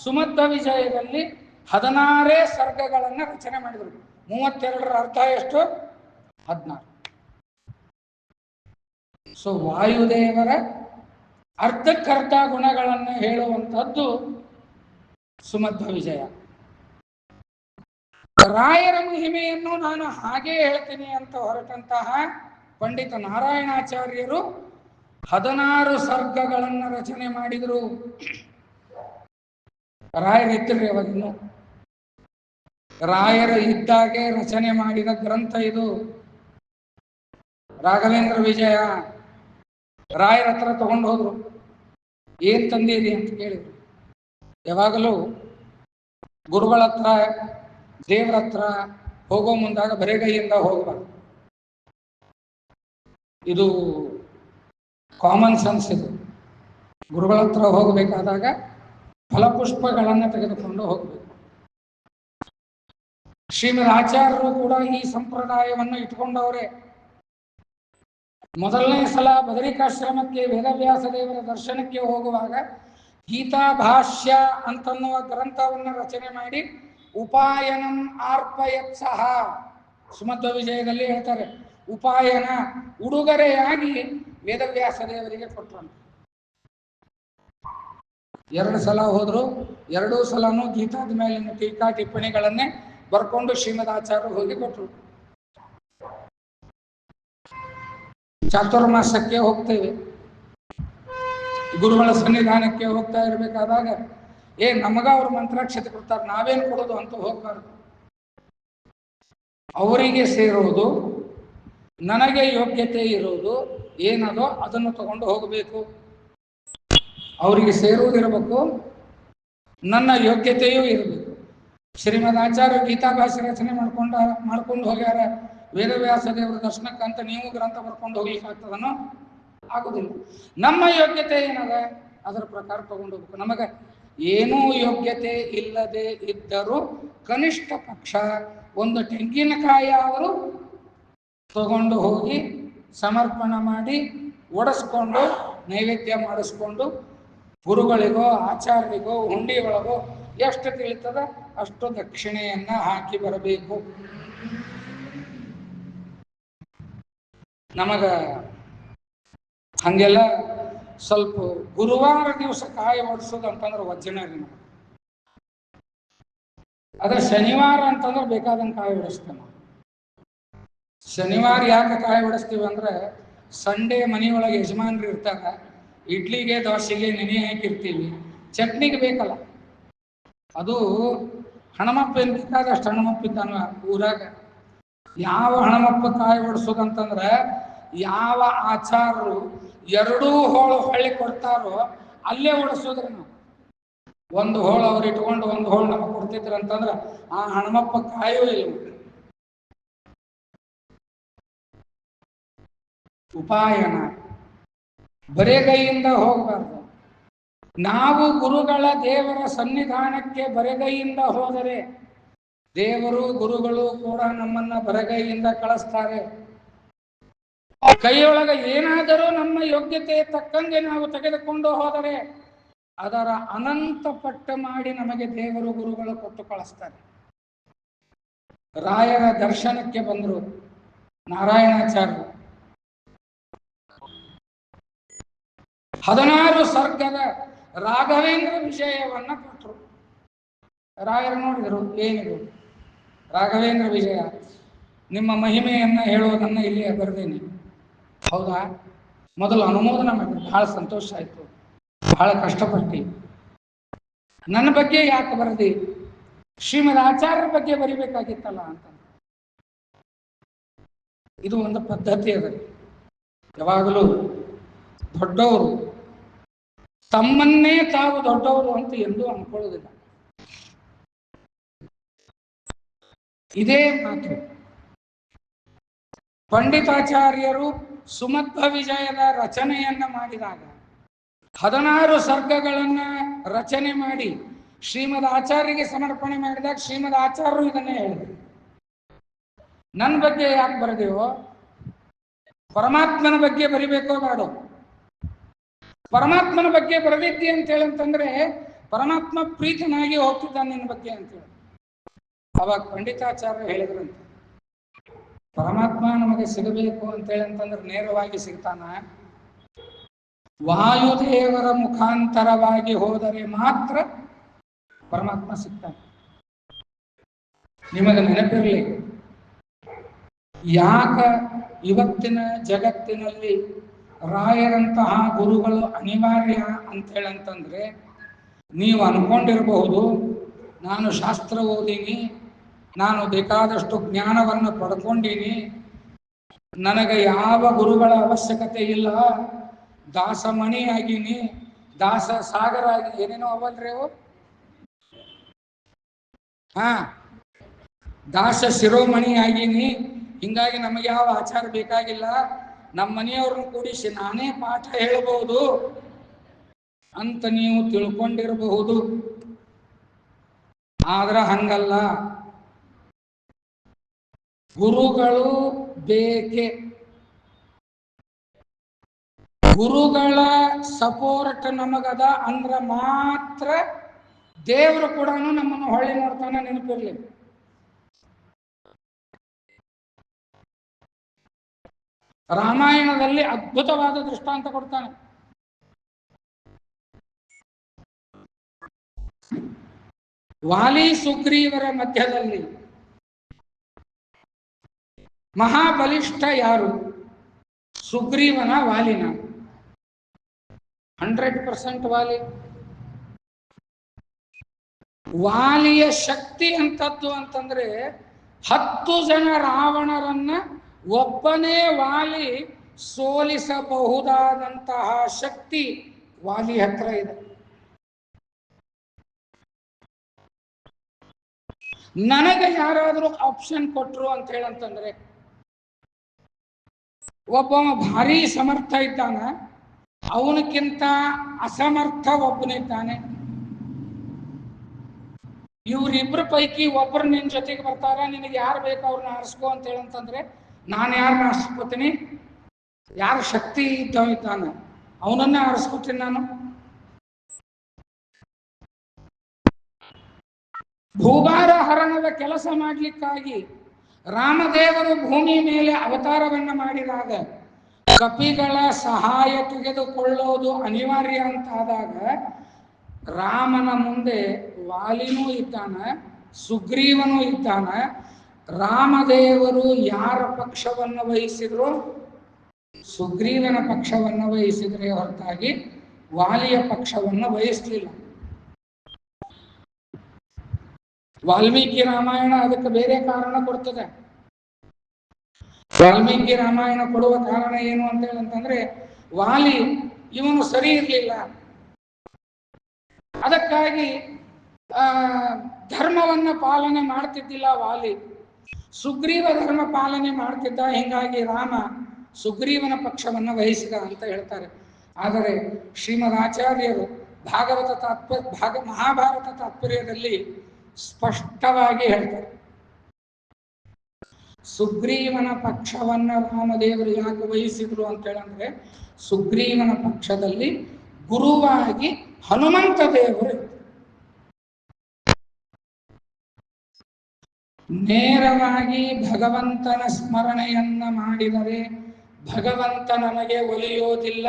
ಸುಮಧ್ವ ವಿಜಯದಲ್ಲಿ 16 ಸರ್ಗಗಳನ್ನು ರಚನೆ ಮಾಡಿದರು. 32ರ ಅರ್ಥ ಎಷ್ಟು? 16. ಸೊ ವಾಯುದೇವರ ಅರ್ಧಕ್ಕರ್ಧ ಗುಣಗಳನ್ನು ಹೇಳುವಂಥದ್ದು ಸುಮಧ್ವ ವಿಜಯ. ರಾಯರ ಮಹಿಮೆಯನ್ನು ನಾನು ಹಾಗೇ ಹೇಳ್ತೀನಿ ಅಂತ ಹೊರಟಂತಹ ಪಂಡಿತ ನಾರಾಯಣಾಚಾರ್ಯರು 16 ಸರ್ಗಗಳನ್ನು ರಚನೆ ಮಾಡಿದರು. ರಾಯರು ಇದ್ರಿ ಅವಾಗಿನ್ನು. ರಾಯರು ಇದ್ದಾಗೆ ರಚನೆ ಮಾಡಿದ ಗ್ರಂಥ ಇದು ರಾಘವೇಂದ್ರ ವಿಜಯ. ರಾಯರ ಹತ್ರ ತಗೊಂಡು ಹೋದ್ರು. ಏನ್ ತಂದಿರಿ ಅಂತ ಕೇಳಿದ್ರು. ಯಾವಾಗಲೂ ಗುರುಗಳ ಹತ್ರ, ದೇವರ ಹತ್ರ ಹೋಗೋ ಮುಂದಾಗ ಬರೆಗೈಯಿಂದ ಹೋಗಬಾರ್ದು. ಇದು ಕಾಮನ್ ಸೆನ್ಸ್. ಇದು ಗುರುಗಳ ಹತ್ರ ಹೋಗಬೇಕಾದಾಗ ಫಲಪುಷ್ಪಗಳನ್ನು ತೆಗೆದುಕೊಂಡು ಹೋಗಬೇಕು. ಶ್ರೀಮದ್ ಆಚಾರ್ಯರು ಕೂಡ ಈ ಸಂಪ್ರದಾಯವನ್ನು ಇಟ್ಕೊಂಡವರೇ. ಮೊದಲನೇ ಸಲ ಬದರಿಕಾಶ್ರಮಕ್ಕೆ ವೇದವ್ಯಾಸ ದೇವರ ದರ್ಶನಕ್ಕೆ ಹೋಗುವಾಗ ಗೀತಾ ಭಾಷ್ಯ ಅಂತನ್ನುವ ಗ್ರಂಥವನ್ನು ರಚನೆ ಮಾಡಿ ಉಪಾಯನಂ ಆರ್ಪಯತ್ಸಹ, ಸುಮಧ್ವ ವಿಜಯದಲ್ಲಿ ಹೇಳ್ತಾರೆ, ಉಪಾಯನ ಉಡುಗೊರೆಯಾಗಿ ವೇದವ್ಯಾಸ ದೇವರಿಗೆ ಕೊಟ್ಟರು. 2 ಸಲ ಹೋದ್ರು. 2 ಸಲನೂ ಗೀತಾದ ಮೇಲಿನ ಟೀಕಾ ಟಿಪ್ಪಣಿಗಳನ್ನೇ ಬರ್ಕೊಂಡು ಶ್ರೀಮದ್ ಆಚಾರ್ಯರು ಹೋಗಿ ಕೊಟ್ಟರು. ಚಾತುರ್ಮಾಸಕ್ಕೆ ಹೋಗ್ತೇವೆ, ಗುರುಗಳ ಸನ್ನಿಧಾನಕ್ಕೆ ಹೋಗ್ತಾ ಇರಬೇಕಾದಾಗ ನಮಗ ಅವ್ರ ಮಂತ್ರಾಕ್ಷತೆ ಕೊಡ್ತಾರೆ, ನಾವೇನು ಕೊಡೋದು ಅಂತ ಹೋಗ್ಬಾರ್ದು. ಅವರಿಗೆ ಸೇರೋದು, ನನಗೆ ಯೋಗ್ಯತೆ ಇರೋದು ಏನದೋ ಅದನ್ನು ತಗೊಂಡು ಹೋಗಬೇಕು. ಅವರಿಗೆ ಸೇರುವುದಿರಬೇಕು, ನನ್ನ ಯೋಗ್ಯತೆಯೂ ಇರಬೇಕು. ಶ್ರೀಮದ್ ಆಚಾರ್ಯ ಗೀತಾಭಾಷ್ಯ ರಚನೆ ಮಾಡ್ಕೊಂಡು ಹೋಗ್ಯಾರ ವೇದವ್ಯಾಸ ದೇವರ ದರ್ಶನಕ್ಕಂತ ನೀವು ಗ್ರಂಥ ಬರ್ಕೊಂಡು ಹೋಗ್ಲಿಕ್ಕೆ ಆಗ್ತದನೋ? ಆಗುದಿಲ್ಲ. ನಮ್ಮ ಯೋಗ್ಯತೆ ಏನದ ಅದರ ಪ್ರಕಾರ ತಗೊಂಡು ಹೋಗ್ಬೇಕು. ನಮಗೆ ಏನೂ ಯೋಗ್ಯತೆ ಇಲ್ಲದೆ ಇದ್ದರೂ ಕನಿಷ್ಠ ಪಕ್ಷ ಒಂದು ತೆಂಗಿನಕಾಯಿ ಆದರೂ ತಗೊಂಡು ಹೋಗಿ ಸಮರ್ಪಣೆ ಮಾಡಿ ಒಡಿಸ್ಕೊಂಡು ನೈವೇದ್ಯ ಮಾಡಿಸ್ಕೊಂಡು ಗುರುಗಳಿಗೋ ಆಚಾರ್ಯರಿಗೋ ಹುಂಡಿ ಒಳಗೋ ಎಷ್ಟು ತಿಳಿತದ ಅಷ್ಟು ದಕ್ಷಿಣೆಯನ್ನ ಹಾಕಿ ಬರಬೇಕು. ನಮಗ ಹಂಗೆಲ್ಲ ಸ್ವಲ್ಪ ಗುರುವಾರ ದಿವಸ ಕಾಯಿ ಹೊಡ್ಸೋದು ಅಂತಂದ್ರೆ ವಜ್ಜನ ರೀ ನಮಗೆ. ಅದ ಶನಿವಾರ ಅಂತಂದ್ರೆ ಬೇಕಾದಂಗೆ ಕಾಯಿ ಹೊಡಿಸ್ತೇವೆ ನಾವು. ಶನಿವಾರ ಯಾಕೆ ಕಾಯಿ ಹೊಡಿಸ್ತೀವಿ ಅಂದ್ರೆ ಸಂಡೇ ಮನೆಯೊಳಗೆ ಯಜಮಾನ್ರು ಇರ್ತಾರ, ಇಡ್ಲಿಗೆ ದೋಸೆಗೆ ನೆನೆ ಹಾಕಿರ್ತೀವಿ, ಚಟ್ನಿಗೆ ಬೇಕಲ್ಲ. ಅದು ಹಣಮಪ್ಪ ಏನ್ ಬೇಕಾದಷ್ಟು ಹಣಮಪ್ಪ ಇದ್ದಾನ ಊರಾಗ. ಯಾವ ಹಣಮಪ್ಪ ಕಾಯಿ ಹೊಡ್ಸೋದಂತಂದ್ರೆ ಯಾವ ಆಚಾರರು ಎರಡೂ ಹೋಳು ಹೊಳ್ಳಿ ಕೊಡ್ತಾರೋ ಅಲ್ಲೇ ಹೊಡಿಸೋದ್ರಿ ನಾವು. ಒಂದು ಹೋಳು ಅವ್ರು ಇಟ್ಕೊಂಡು ಒಂದು ಹೋಳು ನಮಗೆ ಕೊಡ್ತಿದ್ರು ಅಂತಂದ್ರೆ ಆ ಹಣಮಪ್ಪ ಕಾಯೋ ಇಲ್ಲ. ಉಪಾಯನ ಬರೆಗೈಯಿಂದ ಹೋಗಬಾರ್ದು. ನಾವು ಗುರುಗಳ ದೇವರ ಸನ್ನಿಧಾನಕ್ಕೆ ಬರೆಗೈಯಿಂದ ಹೋದರೆ ದೇವರು ಗುರುಗಳು ಕೂಡ ನಮ್ಮನ್ನ ಬರೆಗೈಯಿಂದ ಕಳಿಸ್ತಾರೆ. ಕೈಯೊಳಗೆ ಏನಾದರೂ ನಮ್ಮ ಯೋಗ್ಯತೆ ತಕ್ಕಂಗೆ ನಾವು ತೆಗೆದುಕೊಂಡು ಹೋದರೆ ಅದರ ಅನಂತ ಪಟ್ಟ ಮಾಡಿ ನಮಗೆ ದೇವರು ಗುರುಗಳು ಕೊಟ್ಟು ಕಳಿಸ್ತಾರೆ. ರಾಯರ ದರ್ಶನಕ್ಕೆ ಬಂದರು ನಾರಾಯಣಾಚಾರ್ಯರು. 16 ಸರ್ಗದ ರಾಘವೇಂದ್ರ ವಿಜಯವನ್ನ ಕೊಟ್ಟರು. ರಾಯರು ನೋಡಿದರು, ಏನಿದು ರಾಘವೇಂದ್ರ ವಿಜಯ, ನಿಮ್ಮ ಮಹಿಮೆಯನ್ನ ಹೇಳುವುದನ್ನ ಇಲ್ಲಿ ಬರೆದೇನೆ. ಹೌದಾ, ಮೊದಲು ಅನುಮೋದನೆ ಮಾಡಿದ್ರು, ಬಹಳ ಸಂತೋಷ ಆಯ್ತು, ಬಹಳ ಕಷ್ಟಪಟ್ಟು. ನನ್ನ ಬಗ್ಗೆ ಯಾಕೆ ಬರದಿ, ಶ್ರೀಮದ್ ಆಚಾರ್ಯರ ಬಗ್ಗೆ ಬರಿಬೇಕಾಗಿತ್ತಲ್ಲ ಅಂತ. ಇದು ಒಂದು ಪದ್ಧತಿ ಅದ. ಯಾವಾಗಲೂ ದೊಡ್ಡವರು ತಮ್ಮನ್ನೇ ತಾವು ದೊಡ್ಡವರು ಅಂತ ಎಂದೂ ಅನ್ಕೊಳ್ಳೋದಿಲ್ಲ. ಇದೇ ಮಾತು ಪಂಡಿತಾಚಾರ್ಯರು ಸುಮಧ್ವ ವಿಜಯದ ರಚನೆಯನ್ನ ಮಾಡಿದಾಗ 16 ಸರ್ಗಗಳನ್ನ ರಚನೆ ಮಾಡಿ ಶ್ರೀಮದ್ ಆಚಾರ್ಯರಿಗೆ ಸಮರ್ಪಣೆ ಮಾಡಿದಾಗ ಶ್ರೀಮದ್ ಆಚಾರ್ಯರು ಇದನ್ನೇ ಹೇಳಿದರು. ನನ್ನ ಬಗ್ಗೆ ಯಾಕೆ ಬರೆದೇವೋ, ಪರಮಾತ್ಮನ ಬಗ್ಗೆ ಬರಿಬೇಕೋ ಬೇಡ. ಪರಮಾತ್ಮನ ಬಗ್ಗೆ ಬರೆದಿದ್ದಿ ಅಂತ ಹೇಳಂತಂದ್ರೆ ಪರಮಾತ್ಮ ಪ್ರೀತನಾಗಿ ಹೋಗ್ತಿದ್ದಾನೆ ನಿನ್ನ ಬಗ್ಗೆ ಅಂತೇಳಿ. ಅವಾಗ ಪಂಡಿತಾಚಾರ್ಯ ಹೇಳಿದ್ರಂತೆ, ಪರಮಾತ್ಮ ನಮಗೆ ಸಿಗಬೇಕು ಅಂತೇಳಂತಂದ್ರೆ ನೇರವಾಗಿ ಸಿಗ್ತಾನ, ವಾಯುದೇವರ ಮುಖಾಂತರವಾಗಿ ಹೋದರೆ ಮಾತ್ರ ಪರಮಾತ್ಮ ಸಿಗ್ತಾನೆ. ನಿಮಗೆ ನೆನಪಿರಲಿ, ಯಾಕ ಇವತ್ತಿನ ಜಗತ್ತಿನಲ್ಲಿ ರಾಯರಂತಹ ಗುರುಗಳು ಅನಿವಾರ್ಯ ಅಂತ ಹೇಳಂತಂದ್ರೆ, ನೀವು ಅನ್ಕೊಂಡಿರಬಹುದು ನಾನು ಶಾಸ್ತ್ರ ಓದೀನಿ, ನಾನು ಬೇಕಾದಷ್ಟು ಜ್ಞಾನವನ್ನು ಪಡ್ಕೊಂಡೀನಿ, ನನಗೆ ಯಾವ ಗುರುಗಳ ಅವಶ್ಯಕತೆ ಇಲ್ಲ, ದಾಸಮಣಿ ಆಗೀನಿ, ದಾಸ ಸಾಗರ ಆಗಿ ಏನೇನೋ ಅವಲ್ರಿ ಅವು, ದಾಸ ಶಿರೋಮಣಿ ಆಗೀನಿ, ಹಿಂಗಾಗಿ ನಮಗೆ ಯಾವ ಆಚಾರ ಬೇಕಾಗಿಲ್ಲ, ನಮ್ಮ ಮನೆಯವ್ರನ್ನ ಕೂಡಿಸಿ ನಾನೇ ಪಾಠ ಹೇಳಬಹುದು ಅಂತ ನೀವು ತಿಳ್ಕೊಂಡಿರಬಹುದು. ಆದ್ರೆ ಹಂಗಲ್ಲ, ಗುರುಗಳು ಬೇಕೆ. ಗುರುಗಳ ಸಪೋರ್ಟ್ ನಮಗದ ಅಂದ್ರ ಮಾತ್ರ ದೇವರು ಕೂಡ ನಮ್ಮನ್ನು ಹೊಳ್ಳಿ ನೋಡ್ತಾನೆ. ನೆನಪಿರ್ಲಿ, ರಾಮಾಯಣದಲ್ಲಿ ಅದ್ಭುತವಾದ ದೃಷ್ಟಾಂತ ಕೊಡ್ತಾನೆ. ವಾಲಿ ಸುಗ್ರೀವರ ಮಧ್ಯದಲ್ಲಿ ಮಹಾಬಲಿಷ್ಠ ಯಾರು, ಸುಗ್ರೀವನ ವಾಲಿನ? 100% ವಾಲಿ. ವಾಲಿಯ ಶಕ್ತಿ ಅಂತದ್ದು ಅಂತಂದ್ರೆ 10 ಜನ ರಾವಣರನ್ನ ಒಬ್ಬನೇ ವಾಲಿ ಸೋಲಿಸಬಹುದಾದಂತಹ ಶಕ್ತಿ ವಾಲಿ ಹತ್ರ ಇದೆ. ನನಗೆ ಯಾರಾದರೂ ಆಪ್ಷನ್ ಕೊಟ್ರು ಅಂತ ಹೇಳಂತಂದ್ರೆ, ಒಬ್ಬ ಭಾರಿ ಸಮರ್ಥ ಇದ್ದಾನ, ಅವನಕ್ಕಿಂತ ಅಸಮರ್ಥ ಒಬ್ಬನಿದ್ದಾನೆ, ಇವ್ರಿಬ್ರ ಪೈಕಿ ಒಬ್ಬರು ನಿನ್ ಜೊತೆಗೆ ಬರ್ತಾರ, ನಿನಗೆ ಯಾರು ಬೇಕು ಅವ್ರನ್ನ ಆರಿಸ್ಕೋ ಅಂತ ಹೇಳಂತಂದ್ರೆ ನಾನು ಯಾರನ್ನ ಆರಿಸ್ಕೋತೀನಿ? ಯಾರು ಶಕ್ತಿ ಇದ್ದಾನ ಅವನನ್ನ ಆರಿಸ್ಕೋತೀನಿ ನಾನು. ಭೂಭಾರ ಹರಣದ ಕೆಲಸ ಮಾಡಲಿಕ್ಕಾಗಿ ರಾಮದೇವರು ಭೂಮಿ ಮೇಲೆ ಅವತಾರವನ್ನು ಮಾಡಿದಾಗ ಕಪಿಗಳ ಸಹಾಯ ತೆಗೆದುಕೊಳ್ಳೋದು ಅನಿವಾರ್ಯ ಅಂತಾದಾಗ ರಾಮನ ಮುಂದೆ ವಾಲಿನೂ ಇದ್ದಾನ, ಸುಗ್ರೀವನೂ ಇದ್ದಾನ. ರಾಮದೇವರು ಯಾರ ಪಕ್ಷವನ್ನು ವಹಿಸಿದ್ರು? ಸುಗ್ರೀವನ ಪಕ್ಷವನ್ನು ವಹಿಸಿದ್ರೆ ಹೊರತಾಗಿ ವಾಲಿಯ ಪಕ್ಷವನ್ನು ವಹಿಸಲಿಲ್ಲ. ವಾಲ್ಮೀಕಿ ರಾಮಾಯಣ ಅದಕ್ಕೆ ಬೇರೆ ಕಾರಣ ಕೊಡ್ತದೆ. ವಾಲ್ಮೀಕಿ ರಾಮಾಯಣ ಕೊಡುವ ಕಾರಣ ಏನು ಅಂತ ಹೇಳಂತಂದ್ರೆ, ವಾಲಿ ಇವನು ಸರಿ ಇರಲಿಲ್ಲ, ಅದಕ್ಕಾಗಿ ಧರ್ಮವನ್ನ ಪಾಲನೆ ಮಾಡ್ತಿದ್ದಿಲ್ಲ ವಾಲಿ, ಸುಗ್ರೀವ ಧರ್ಮ ಪಾಲನೆ ಮಾಡ್ತಿದ್ದ. ಹೀಗಾಗಿ ರಾಮ ಸುಗ್ರೀವನ ಪಕ್ಷವನ್ನು ವಹಿಸಿದ ಅಂತ ಹೇಳ್ತಾರೆ. ಆದರೆ ಶ್ರೀಮದ್ ಆಚಾರ್ಯರು ಮಹಾಭಾರತ ತಾತ್ಪರ್ಯದಲ್ಲಿ ಸ್ಪಷ್ಟವಾಗಿ ಹೇಳ್ತಾರೆ, ಸುಗ್ರೀವನ ಪಕ್ಷವನ್ನ ರಾಮದೇವರು ಯಾಕೆ ವಹಿಸಿದ್ರು ಅಂತ ಹೇಳಂದ್ರೆ, ಸುಗ್ರೀವನ ಪಕ್ಷದಲ್ಲಿ ಗುರುವಾಗಿ ಹನುಮಂತ ದೇವರು ನೇರವಾಗಿ ಭಗವಂತನ ಸ್ಮರಣೆಯನ್ನ ಮಾಡಿದರೆ ಭಗವಂತ ನಮಗೆ ಒಲಿಯೋದಿಲ್ಲ.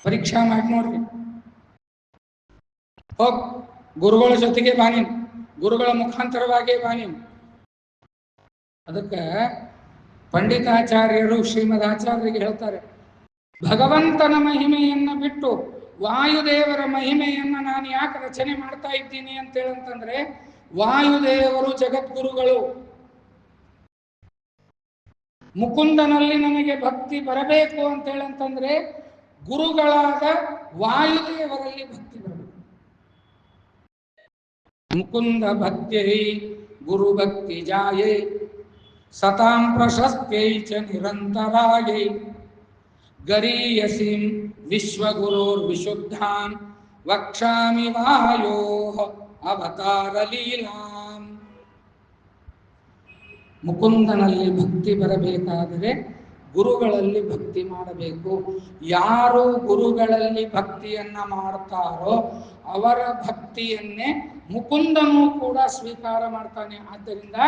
ಪರೀಕ್ಷಾ ಮಾಡಿ ನೋಡ್ರಿ. ಹೋಗ್ ಗುರುಗಳ ಜೊತೆಗೆ ಬಾನಿ, ಗುರುಗಳ ಮುಖಾಂತರವಾಗಿ ಬಾನಿ. ಅದಕ್ಕೆ ಪಂಡಿತಾಚಾರ್ಯರು ಶ್ರೀಮದ್ ಆಚಾರ್ಯರಿಗೆ ಹೇಳ್ತಾರೆ, ಭಗವಂತನ ಮಹಿಮೆಯನ್ನ ಬಿಟ್ಟು ವಾಯುದೇವರ ಮಹಿಮೆಯನ್ನ ನಾನು ಯಾಕೆ ರಚನೆ ಮಾಡ್ತಾ ಇದ್ದೀನಿ ಅಂತೇಳಂತಂದ್ರೆ, ವಾಯುದೇವರು ಜಗದ್ಗುರುಗಳು. ಮುಕುಂದನಲ್ಲಿ ನನಗೆ ಭಕ್ತಿ ಬರಬೇಕು ಅಂತೇಳಂತಂದ್ರೆ ಗುರುಗಳಾದ ವಾಯುದೇವರಲ್ಲಿ ಭಕ್ತಿ ಬರಬೇಕು. ಮುಕುಂದ ಭಕ್ತಿಯೈ ಗುರು ಭಕ್ತಿ ಜಾಯೈ ಸತಾಂ ಪ್ರಶಸ್ತ್ಯೈ ಚ ನಿರಂತರಾಯೈ ಗರೀಯಸಿಂ ವಿಶ್ವಗುರೋರ್ ವಿಶುದ್ಧಾಂ ವಕ್ಷಾಮಿ ವಾಯೋ ಅವತಾರ ಲೀಲಾಂ. ಮುಕುಂದನಲ್ಲಿ ಭಕ್ತಿ ಬರಬೇಕಾದರೆ ಗುರುಗಳಲ್ಲಿ ಭಕ್ತಿ ಮಾಡಬೇಕು. ಯಾರು ಗುರುಗಳಲ್ಲಿ ಭಕ್ತಿಯನ್ನ ಮಾಡ್ತಾರೋ ಅವರ ಭಕ್ತಿಯನ್ನೇ ಮುಕುಂದನೂ ಕೂಡ ಸ್ವೀಕಾರ ಮಾಡ್ತಾನೆ. ಆದ್ದರಿಂದ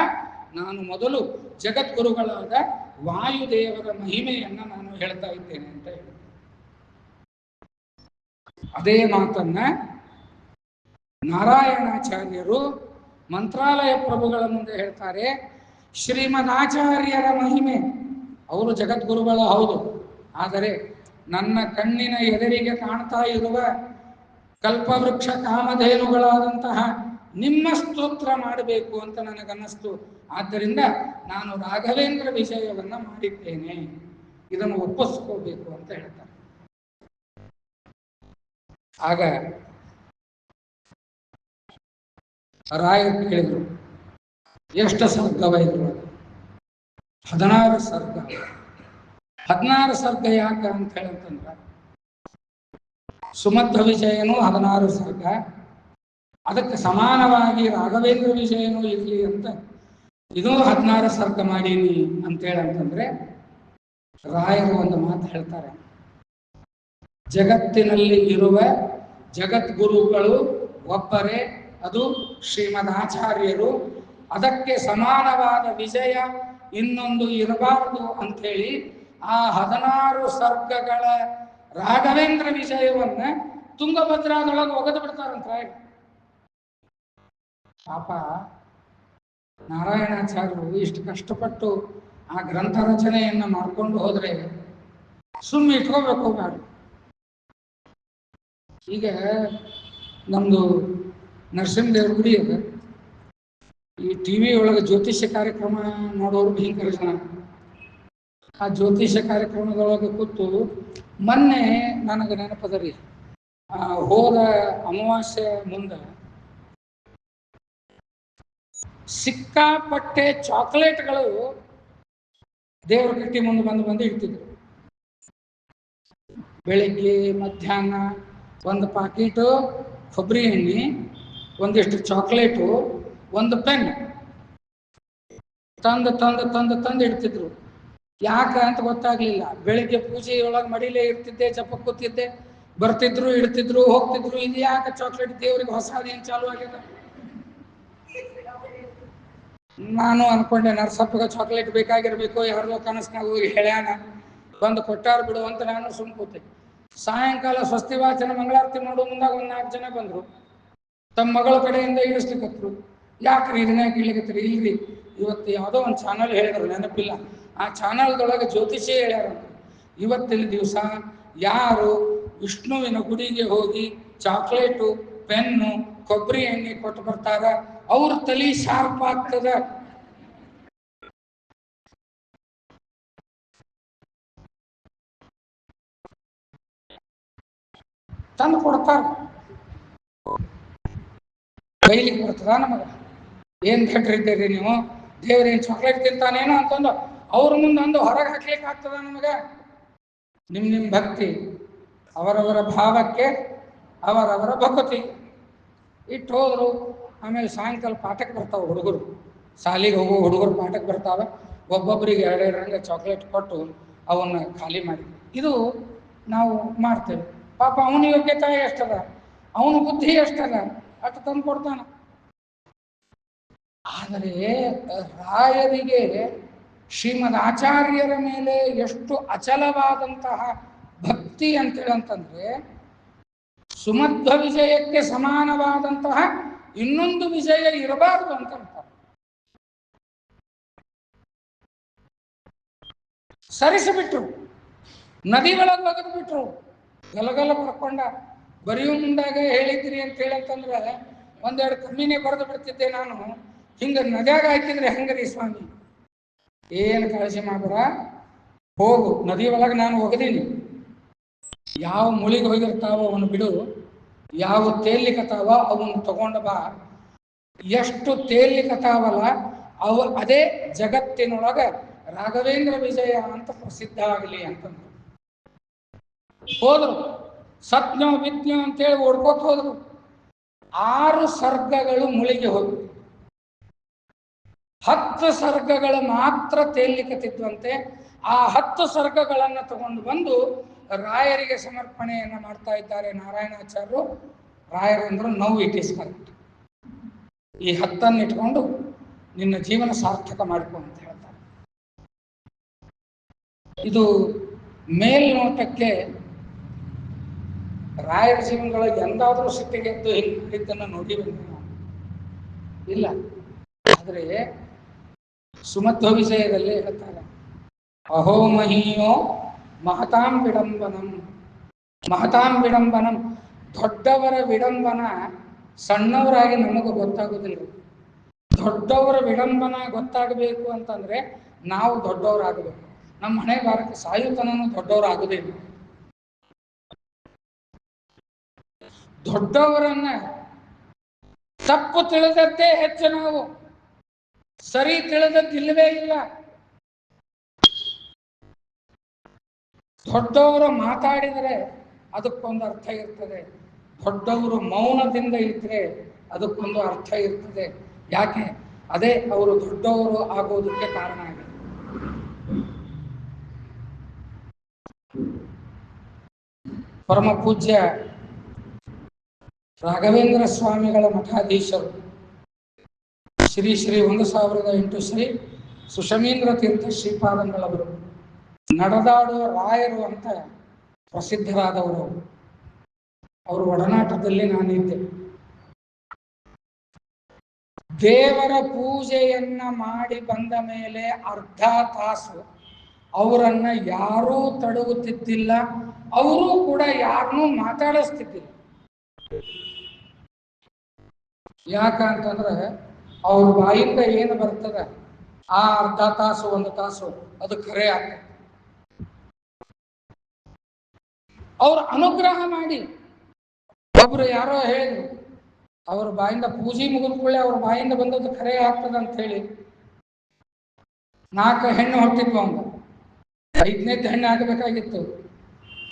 ನಾನು ಮೊದಲು ಜಗದ್ಗುರುಗಳಾದ ವಾಯುದೇವರ ಮಹಿಮೆಯನ್ನ ನಾನು ಹೇಳ್ತಾ ಇದ್ದೇನೆ ಅಂತ ಹೇಳಿ, ಅದೇ ಮಾತನ್ನ ನಾರಾಯಣಾಚಾರ್ಯರು ಮಂತ್ರಾಲಯ ಪ್ರಭುಗಳ ಮುಂದೆ ಹೇಳ್ತಾರೆ. ಶ್ರೀಮದ್ ಆಚಾರ್ಯರ ಮಹಿಮೆ, ಅವರು ಜಗದ್ಗುರುಗಳ ಹೌದು, ಆದರೆ ನನ್ನ ಕಣ್ಣಿನ ಎದುರಿಗೆ ಕಾಣ್ತಾ ಇರುವ ಕಲ್ಪವೃಕ್ಷ ಕಾಮಧೇನುಗಳಾದಂತಹ ನಿಮ್ಮ ಸ್ತೋತ್ರ ಮಾಡಬೇಕು ಅಂತ ನನಗನ್ನಿಸ್ತು. ಆದ್ದರಿಂದ ನಾನು ರಾಘವೇಂದ್ರ ವಿಷಯವನ್ನ ಮಾಡಿದ್ದೇನೆ, ಇದನ್ನು ಒಪ್ಪಿಸ್ಕೋಬೇಕು ಅಂತ ಹೇಳ್ತಾರೆ. ಆಗ ರಾಯರು ಕೇಳಿದ್ರು, ಎಷ್ಟು ಸರ್ಗವ ಇದು? 16 ಸರ್ಗ. 16 ಸರ್ಗ ಯಾಕ ಅಂತ ಹೇಳಂತಂದ್ರ, ಸುಮಧ್ವ ವಿಜಯನು 16 ಸರ್ಗ, ಅದಕ್ಕೆ ಸಮಾನವಾಗಿ ರಾಘವೇಂದ್ರ ವಿಜಯನೂ ಇರಲಿ ಅಂತ ಇದು 16 ಸರ್ಗ ಮಾಡೀನಿ ಅಂತೇಳಂತಂದ್ರೆ, ರಾಯರು ಒಂದು ಮಾತು ಹೇಳ್ತಾರೆ, ಜಗತ್ತಿನಲ್ಲಿ ಇರುವ ಜಗದ್ಗುರುಗಳು ಒಬ್ಬರೇ, ಅದು ಶ್ರೀಮದ್ ಆಚಾರ್ಯರು. ಅದಕ್ಕೆ ಸಮಾನವಾದ ವಿಜಯ ಇನ್ನೊಂದು ಇರಬಾರದು ಅಂಥೇಳಿ ಆ 16 ಸರ್ಗಗಳ ರಾಘವೇಂದ್ರ ವಿಜಯವನ್ನ ತುಂಗಭದ್ರಾದೊಳಗೆ ಒಗೆದು ಬಿಡ್ತಾರಂತ. ಪಾಪ ನಾರಾಯಣಾಚಾರ್ಯರು ಇಷ್ಟು ಕಷ್ಟಪಟ್ಟು ಆ ಗ್ರಂಥ ರಚನೆಯನ್ನ ಮಾಡ್ಕೊಂಡು ಹೋದ್ರೆ ಸುಮ್ಮನೆ ಇಟ್ಕೋಬೇಕು ಬೇಡ. ಈಗ ನಮ್ದು ನರಸಿಂಹದೇವ್ರ ಗುಡಿ ಅದ, ಈ ಟಿವಿ ಒಳಗೆ ಜ್ಯೋತಿಷ್ಯ ಕಾರ್ಯಕ್ರಮ ನೋಡೋರು ಭಯಂಕರ ಜನ. ಆ ಜ್ಯೋತಿಷ್ಯ ಕಾರ್ಯಕ್ರಮದೊಳಗೆ ಕೂತು ಮೊನ್ನೆ ನನಗೆ ನೆನಪದರಿ, ಹೋದ ಅಮಾವಾಸ್ಯೆ ಮುಂದೆ ಸಿಕ್ಕಾಪಟ್ಟೆ ಚಾಕ್ಲೇಟ್ಗಳು ದೇವರ ಕಟ್ಟಿ ಮುಂದೆ ಬಂದು ಇಡ್ತಿದ್ರು. ಬೆಳಿಗ್ಗೆ ಮಧ್ಯಾಹ್ನ ಒಂದು ಪಾಕೀಟು ಕೊಬ್ಬರಿ ಎಣ್ಣೆ, ಒಂದಿಷ್ಟು ಚಾಕ್ಲೇಟು, ಒಂದು ಪೆನ್ ತಂದು ಇಡ್ತಿದ್ರು. ಯಾಕ ಅಂತ ಗೊತ್ತಾಗ್ಲಿಲ್ಲ. ಬೆಳಿಗ್ಗೆ ಪೂಜೆಯೊಳಗೆ ಮಡಿಲೇ ಇರ್ತಿದ್ದೆ, ಜಪ ಕೂತಿದ್ದೆ. ಬರ್ತಿದ್ರು, ಇಡ್ತಿದ್ರು, ಹೋಗ್ತಿದ್ರು. ಇದು ಯಾಕೆ ಚಾಕ್ಲೇಟ್ ದೇವ್ರಿಗೆ ಹೊಸದೇನು ಚಾಲು ಆಗ್ಯದ? ನಾನು ಅನ್ಕೊಂಡೆ ನರ್ಸಪ್ಪಗೆ ಚಾಕ್ಲೇಟ್ ಬೇಕಾಗಿರ್ಬೇಕು, ಯಾರ್ದೋ ಕನಸ್ನಾಗ ಹೋಗಿ ಹೇಳ್ಯಾನ, ಬಂದು ಕೊಟ್ಟಾರ ಬಿಡು ಅಂತ ನಾನು ಸುಮ್ ಕೂತೆ. ಸಾಯಂಕಾಲ ಸ್ವಸ್ತಿ ವಾಚನ ಮಂಗಳಾರತಿ ಮಾಡೋ ಮುಂದಾಗ ಒಂದು 4 ಜನ ಬಂದರು. ತಮ್ಮ ಮಗಳ ಕಡೆಯಿಂದ ಇಡಿಸ್ಲಿಕ್ಕತ್ರು. ಯಾಕ್ರಿ ಇದನ್ನ ಕೇಳಿಕತ್ರಿ? ಇಲ್ರಿ, ಇವತ್ತು ಯಾವುದೋ ಒಂದು ಚಾನಲ್ ಹೇಳಿದ್ರು, ನೆನಪಿಲ್ಲ. ಆ ಚಾನಲ್ದೊಳಗೆ ಜ್ಯೋತಿಷಿ ಹೇಳ್ಯಾರ, ಇವತ್ತಿನ ದಿವಸ ಯಾರು ವಿಷ್ಣುವಿನ ಗುಡಿಗೆ ಹೋಗಿ ಚಾಕ್ಲೇಟು, ಪೆನ್ನು, ಕೊಬ್ಬರಿ ಎಣ್ಣೆ ಕೊಟ್ಟು ಬರ್ತಾರ ಅವ್ರ ತಲೆ ಶಾರ್ಪ್ ಆಗ್ತದ. ತಂದು ಕೊಡ್ತಾರ. ಬೈಲಿಕ್ಕೆ ಬರ್ತದ ನಮಗ? ಏನ್ ಕೆಟ್ಟಿದ್ದೀರಿ ನೀವು, ದೇವ್ರೇನು ಚಾಕ್ಲೇಟ್ ತಿಂತಾನೇನೋ ಅಂತಂದು ಅವ್ರ ಮುಂದೆ ಅಂದು ಹೊರಗೆ ಹಾಕ್ಲಿಕ್ಕೆ ಆಗ್ತದ ನಮಗ? ನಿಮ್ಮ ಭಕ್ತಿ ಅವರವರ ಭಾವಕ್ಕೆ ಅವರವರ ಭಕ್ತಿ ಇಟ್ಟು ಹೋದ್ರು. ಆಮೇಲೆ ಸಾಯಂಕಾಲ ಪಾಠಕ್ಕೆ ಬರ್ತಾವೆ ಹುಡುಗರು, ಶಾಲೆಗೆ ಹೋಗೋ ಹುಡುಗರು ಪಾಠಕ್ಕೆ ಬರ್ತಾವೆ. ಒಬ್ಬೊಬ್ಬರಿಗೆ 2 ರಂಗ ಚಾಕ್ಲೇಟ್ ಕೊಟ್ಟು ಅವನ್ನ ಖಾಲಿ ಮಾಡಿ. ಇದು ನಾವು ಮಾಡ್ತೇವೆ. ಪಾಪ ಅವನ ಯೋಗ್ಯತೆ ಎಷ್ಟದ, ಅವನ ಬುದ್ಧಿ ಎಷ್ಟದ, ಅಷ್ಟು ತಂದು ಕೊಡ್ತಾನ. ಆದರೆ ರಾಯರಿಗೆ ಶ್ರೀಮದ್ ಆಚಾರ್ಯರ ಮೇಲೆ ಎಷ್ಟು ಅಚಲವಾದಂತಹ ಭಕ್ತಿ ಅಂತೇಳಂತಂದ್ರೆ, ಸುಮಧ್ವ ವಿಜಯಕ್ಕೆ ಸಮಾನವಾದಂತಹ ಇನ್ನೊಂದು ವಿಜಯ ಇರಬಾರದು ಅಂತ ಅಂತಾರೆ. ಸರಿಸಿಬಿಟ್ರು, ನದಿ ಒಳಗೆ ಬಗೆದು ಬಿಟ್ರು. ಗಲಗಲ ಬರ್ಕೊಂಡ ಬರೆಯುವ ಮುಂದಾಗ ಹೇಳಿದ್ರಿ ಅಂತ ಹೇಳಂತಂದ್ರೆ 1-2 ಕಮ್ಮಿನೇ ಬರೆದು ಬಿಡ್ತಿದ್ದೆ ನಾನು. ಹಿಂಗ ನದ್ಯಾಗ ಹಾಕಿದ್ರೆ ಹೆಂಗ್ರಿ ಸ್ವಾಮಿ? ಏನು ಕಾಳಜಿ ಮಾಡ್ಬೇಡ, ಹೋಗು, ನದಿ ಒಳಗೆ ನಾನು ಒಗದೀನಿ. ಯಾವ ಮುಳಿಗೆ ಹೋಗಿರ್ತಾವ ಅವನು ಬಿಡು, ಯಾವ ತೇಲಿಕತಾವ ಅವನು ತಗೊಂಡ ಬಾ. ಎಷ್ಟು ತೇಲಿಕತಾವಲ್ಲ ಅದೇ ಜಗತ್ತಿನೊಳಗ ರಾಘವೇಂದ್ರ ವಿಜಯ ಅಂತ ಪ್ರಸಿದ್ಧ ಆಗಲಿ ಅಂತಂದ್ರು. ಹೋದ್ರು, ಸತ್ನೋ ವಿಜ್ಞೋ ಅಂತೇಳಿ ಓಡ್ಕೋತ ಹೋದ್ರು. 6 ಸರ್ಗಗಳು ಮುಳಿಗೆ ಹೋದ್ರು, 10 ಸರ್ಗಗಳು ಮಾತ್ರ ತೇಲಿಕತ್ತಿದ್ವಂತೆ. ಆ 10 ಸರ್ಗಗಳನ್ನು ತಗೊಂಡು ಬಂದು ರಾಯರಿಗೆ ಸಮರ್ಪಣೆಯನ್ನು ಮಾಡ್ತಾ ಇದ್ದಾರೆ ನಾರಾಯಣಾಚಾರ್ಯರು. ರಾಯರಂದ್ರು ನೌ ಇಟ್ ಈಸ್ ಕರೆಕ್ಟ್, ಈ 10 ಇಟ್ಕೊಂಡು ನಿನ್ನ ಜೀವನ ಸಾರ್ಥಕ ಮಾಡಿಕೊ ಅಂತ ಹೇಳ್ತಾರೆ. ಇದು ಮೇಲ್ನೋಟಕ್ಕೆ ರಾಯರ ಜೀವನದೊಳಗೆ ಎಂದಾದರೂ ಸಿಟ್ಟಿಗೆದ್ದು ಹಿಂಗಿದ್ದನ್ನು ನೋಡಿ ಬಂದ ಇಲ್ಲ. ಆದರೆ ಸುಮಧ್ವ ವಿಜಯದಲ್ಲಿ ಹೇಳ್ತಾರೆ, ಅಹೋ ಮಹೀಯೋ ಮಹತಾಂ ವಿಡಂಬನಂ. ಮಹತಾಂ ವಿಡಂಬನಂ, ದೊಡ್ಡವರ ವಿಡಂಬನ ಸಣ್ಣವರಾಗಿ ನಮಗೆ ಗೊತ್ತಾಗೋದಿಲ್ಲ. ದೊಡ್ಡವರ ವಿಡಂಬನ ಗೊತ್ತಾಗಬೇಕು ಅಂತಂದ್ರೆ ನಾವು ದೊಡ್ಡವರಾಗಬೇಕು. ನಮ್ಮ ಹಣೆ ಬಾರಕ್ಕೆ ಸಾಯುತನೂ ದೊಡ್ಡವರಾಗುವುದಿಲ್ಲ. ದೊಡ್ಡವರನ್ನ ತಪ್ಪು ತಿಳಿದದ್ದೇ ಹೆಚ್ಚು, ನಾವು ಸರಿ ತಿಳಿದದ್ದಿಲ್ಲವೇ ಇಲ್ಲ. ದೊಡ್ಡವರು ಮಾತಾಡಿದರೆ ಅದಕ್ಕೊಂದು ಅರ್ಥ ಇರ್ತದೆ, ದೊಡ್ಡವರು ಮೌನದಿಂದ ಇದ್ರೆ ಅದಕ್ಕೊಂದು ಅರ್ಥ ಇರ್ತದೆ. ಯಾಕೆ? ಅದೇ ಅವರು ದೊಡ್ಡವರು ಆಗೋದಕ್ಕೆ ಕಾರಣ ಆಗಿದೆ. ಪರಮ ಪೂಜ್ಯ ರಾಘವೇಂದ್ರ ಸ್ವಾಮಿಗಳ ಮಠಾಧೀಶರು ಶ್ರೀ 1008 ಶ್ರೀ ಸುಷಮೀಂದ್ರ ತೀರ್ಥ ಶ್ರೀಪಾದಂಗಳವರು ನಡೆದಾಡುವ ರಾಯರು ಅಂತ ಪ್ರಸಿದ್ಧರಾದವರು. ಅವರ ಒಡನಾಟದಲ್ಲಿ ನಾನಿದ್ದೆ. ದೇವರ ಪೂಜೆಯನ್ನ ಮಾಡಿ ಬಂದ ಮೇಲೆ ಅರ್ಧ ತಾಸು ಅವರನ್ನ ಯಾರೂ ತಡೆಯುತ್ತಿದ್ದಿಲ್ಲ, ಅವರು ಕೂಡ ಯಾರನ್ನೂ ಮಾತಾಡಿಸ್ತಿದ್ದಿಲ್ಲ. ಯಾಕಂತಂದ್ರೆ ಅವ್ರ ಬಾಯಿಂದ ಏನು ಬರ್ತದೆ ಆ ಅರ್ಧ ತಾಸು 1 ತಾಸು ಅದು ಖರೆ ಆಗ್ತದೆ. ಅವ್ರ ಅನುಗ್ರಹ ಮಾಡಿ ಒಬ್ರು ಯಾರೋ ಹೇಳಿದ್ರು, ಅವ್ರ ಬಾಯಿಂದ ಪೂಜೆ ಮುಗಿದ್ಕೊಳ್ಳಿ ಅವ್ರ ಬಾಯಿಂದ ಬಂದದ್ದು ಖರೆ ಆಗ್ತದೆ ಅಂತ ಹೇಳಿ 4 ಹೆಣ್ಣು ಹೊಟ್ಟಿದ್ವು. ಅವ್ನು 5ನೇದು ಹೆಣ್ಣು ಆಗಬೇಕಾಗಿತ್ತು.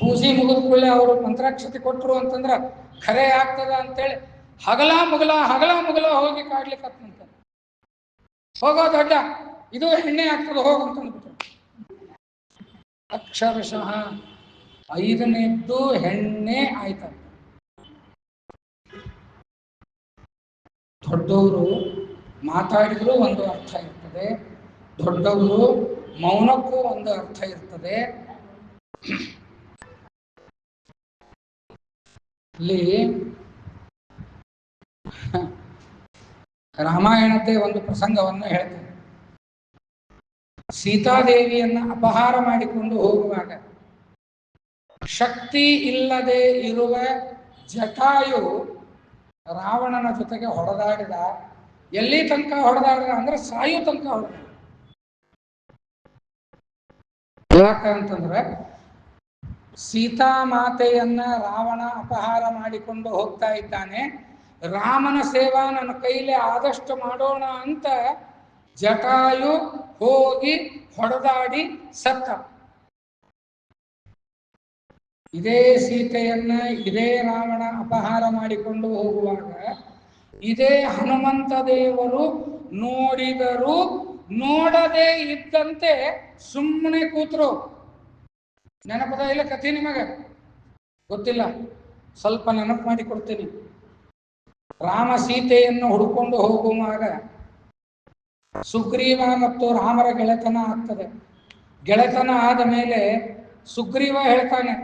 ಪೂಜೆ ಮುಗಿದ್ಕೊಳ್ಳಿ ಅವರು ಮಂತ್ರಾಕ್ಷತೆ ಕೊಟ್ಟರು ಅಂತಂದ್ರೆ ಖರೆ ಆಗ್ತದ ಅಂತೇಳಿ ಹಗಲ ಮುಗಲ ಹೋಗಿ ಕಾಡ್ಲಿಕ್ಕಂತ, ಹೋಗೋ ದೊಡ್ಡ ಇದು ಹೆಣ್ಣೆ ಆಗ್ತದೆ ಹೋಗಂತಂದ್ಬಿಟ್ರು. ಅಕ್ಷರಶಃ 5ನೇದ್ದು ಹೆಣ್ಣೆ ಆಯ್ತಂತ. ದೊಡ್ಡವರು ಮಾತಾಡಿದ್ರೂ ಒಂದು ಅರ್ಥ ಇರ್ತದೆ, ದೊಡ್ಡವರು ಮೌನಕ್ಕೂ ಒಂದು ಅರ್ಥ ಇರ್ತದೆ. ಅಲ್ಲಿ ರಾಮಾಯಣದ್ದೇ ಒಂದು ಪ್ರಸಂಗವನ್ನು ಹೇಳ್ತೇನೆ. ಸೀತಾದೇವಿಯನ್ನ ಅಪಹಾರ ಮಾಡಿಕೊಂಡು ಹೋಗುವಾಗ ಶಕ್ತಿ ಇಲ್ಲದೆ ಇರುವ ಜಟಾಯು ರಾವಣನ ಜೊತೆಗೆ ಹೊಡೆದಾಡಿದ. ಎಲ್ಲಿ ತನಕ ಹೊಡೆದಾಡಿದ ಅಂದ್ರೆ ಸಾಯು ತನಕ ಹೊಡೆದ. ಯಾಕಂತಂದ್ರೆ ಸೀತಾಮಾತೆಯನ್ನ ರಾವಣ ಅಪಹಾರ ಮಾಡಿಕೊಂಡು ಹೋಗ್ತಾ ಇದ್ದಾನೆ, ರಾಮನ ಸೇವಾ ನನ್ನ ಕೈಲಿ ಆದಷ್ಟು ಮಾಡೋಣ ಅಂತ ಜಟಾಯು ಹೋಗಿ ಹೊಡೆದಾಡಿ ಸತ್ತ. ಇದೇ ಸೀತೆಯನ್ನ ಇದೇ ರಾವಣ ಅಪಹಾರ ಮಾಡಿಕೊಂಡು ಹೋಗುವಾಗ ಇದೇ ಹನುಮಂತ ದೇವರು ನೋಡಿದರೂ ನೋಡದೇ ಇದ್ದಂತೆ ಸುಮ್ಮನೆ ಕೂತ್ರು. ನೆನಪದ ಇಲ್ಲ ಕಥೆ ನಿಮಗೆ ಗೊತ್ತಿಲ್ಲ, ಸ್ವಲ್ಪ ನೆನಪು ಮಾಡಿ ಕೊಡ್ತೀನಿ. ರಾಮ ಸೀತೆಯನ್ನು ಹುಡುಕೊಂಡು ಹೋಗುವಾಗ ಸುಗ್ರೀವ ಮತ್ತು ರಾಮರ ಗೆಳೆತನ ಆಗ್ತದೆ. ಗೆಳೆತನ ಆದ ಮೇಲೆ ಸುಗ್ರೀವ ಹೇಳ್ತಾನೆ,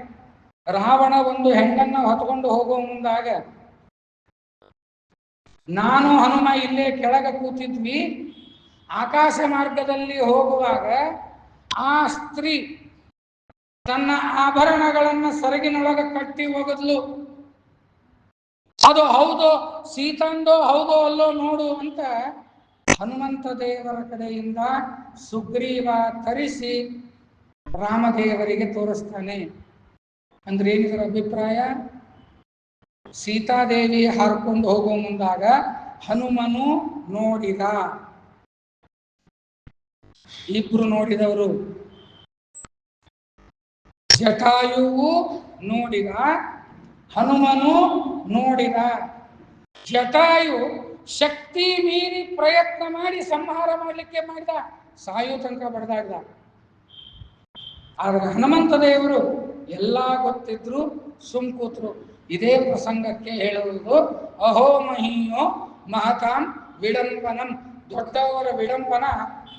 ರಾವಣ ಒಂದು ಹೆಣ್ಣನ್ನ ಹೊತ್ಕೊಂಡು ಹೋಗುವ ಮುಂದಾಗ ನಾನು ಹನುಮ ಇಲ್ಲೇ ಕೆಳಗೆ ಕೂತಿದ್ವಿ, ಆಕಾಶ ಮಾರ್ಗದಲ್ಲಿ ಹೋಗುವಾಗ ಆ ಸ್ತ್ರೀ ತನ್ನ ಆಭರಣಗಳನ್ನ ಸರಗಿನೊಳಗೆ ಕಟ್ಟಿ ಒಗದ್ಲು. ಅದು ಹೌದೋ ಸೀತಂದೋ ಹೌದೋ ಅಲ್ಲೋ ನೋಡು ಅಂತ ಹನುಮಂತ ದೇವರ ಕಡೆಯಿಂದ ಸುಗ್ರೀವ ತರಿಸಿ ರಾಮದೇವರಿಗೆ ತೋರಿಸ್ತಾನೆ. ಅಂದ್ರೆ ಏನಿದರ ಅಭಿಪ್ರಾಯ? ಸೀತಾದೇವಿ ಹಾರ್ಕೊಂಡು ಹೋಗುವ ಮುಂದಾಗ ಹನುಮನು ನೋಡಿದ, ಇಬ್ರು ನೋಡಿದವರು. ಜಟಾಯುವು ನೋಡಿದ, ಹನುಮನು ನೋಡಿದ. ಜಟಾಯು ಶಕ್ತಿ ಮೀರಿ ಪ್ರಯತ್ನ ಮಾಡಿ ಸಂಹಾರ ಮಾಡಲಿಕ್ಕೆ ಮಾಡಿದ, ಸಾಯು ತನಕ ಬಡ್ದಾಡ್ದ. ಆದ್ರೆ ಹನುಮಂತ ದೇವರು ಎಲ್ಲ ಗೊತ್ತಿದ್ರು ಸುಮ್ ಕೂತ್ರು. ಇದೇ ಪ್ರಸಂಗಕ್ಕೆ ಹೇಳುವುದು ಅಹೋ ಮಹಿಯೋ ಮಹತಾಂ ವಿಡಂಬನಂ. ದೊಡ್ಡವರ ವಿಡಂಬನ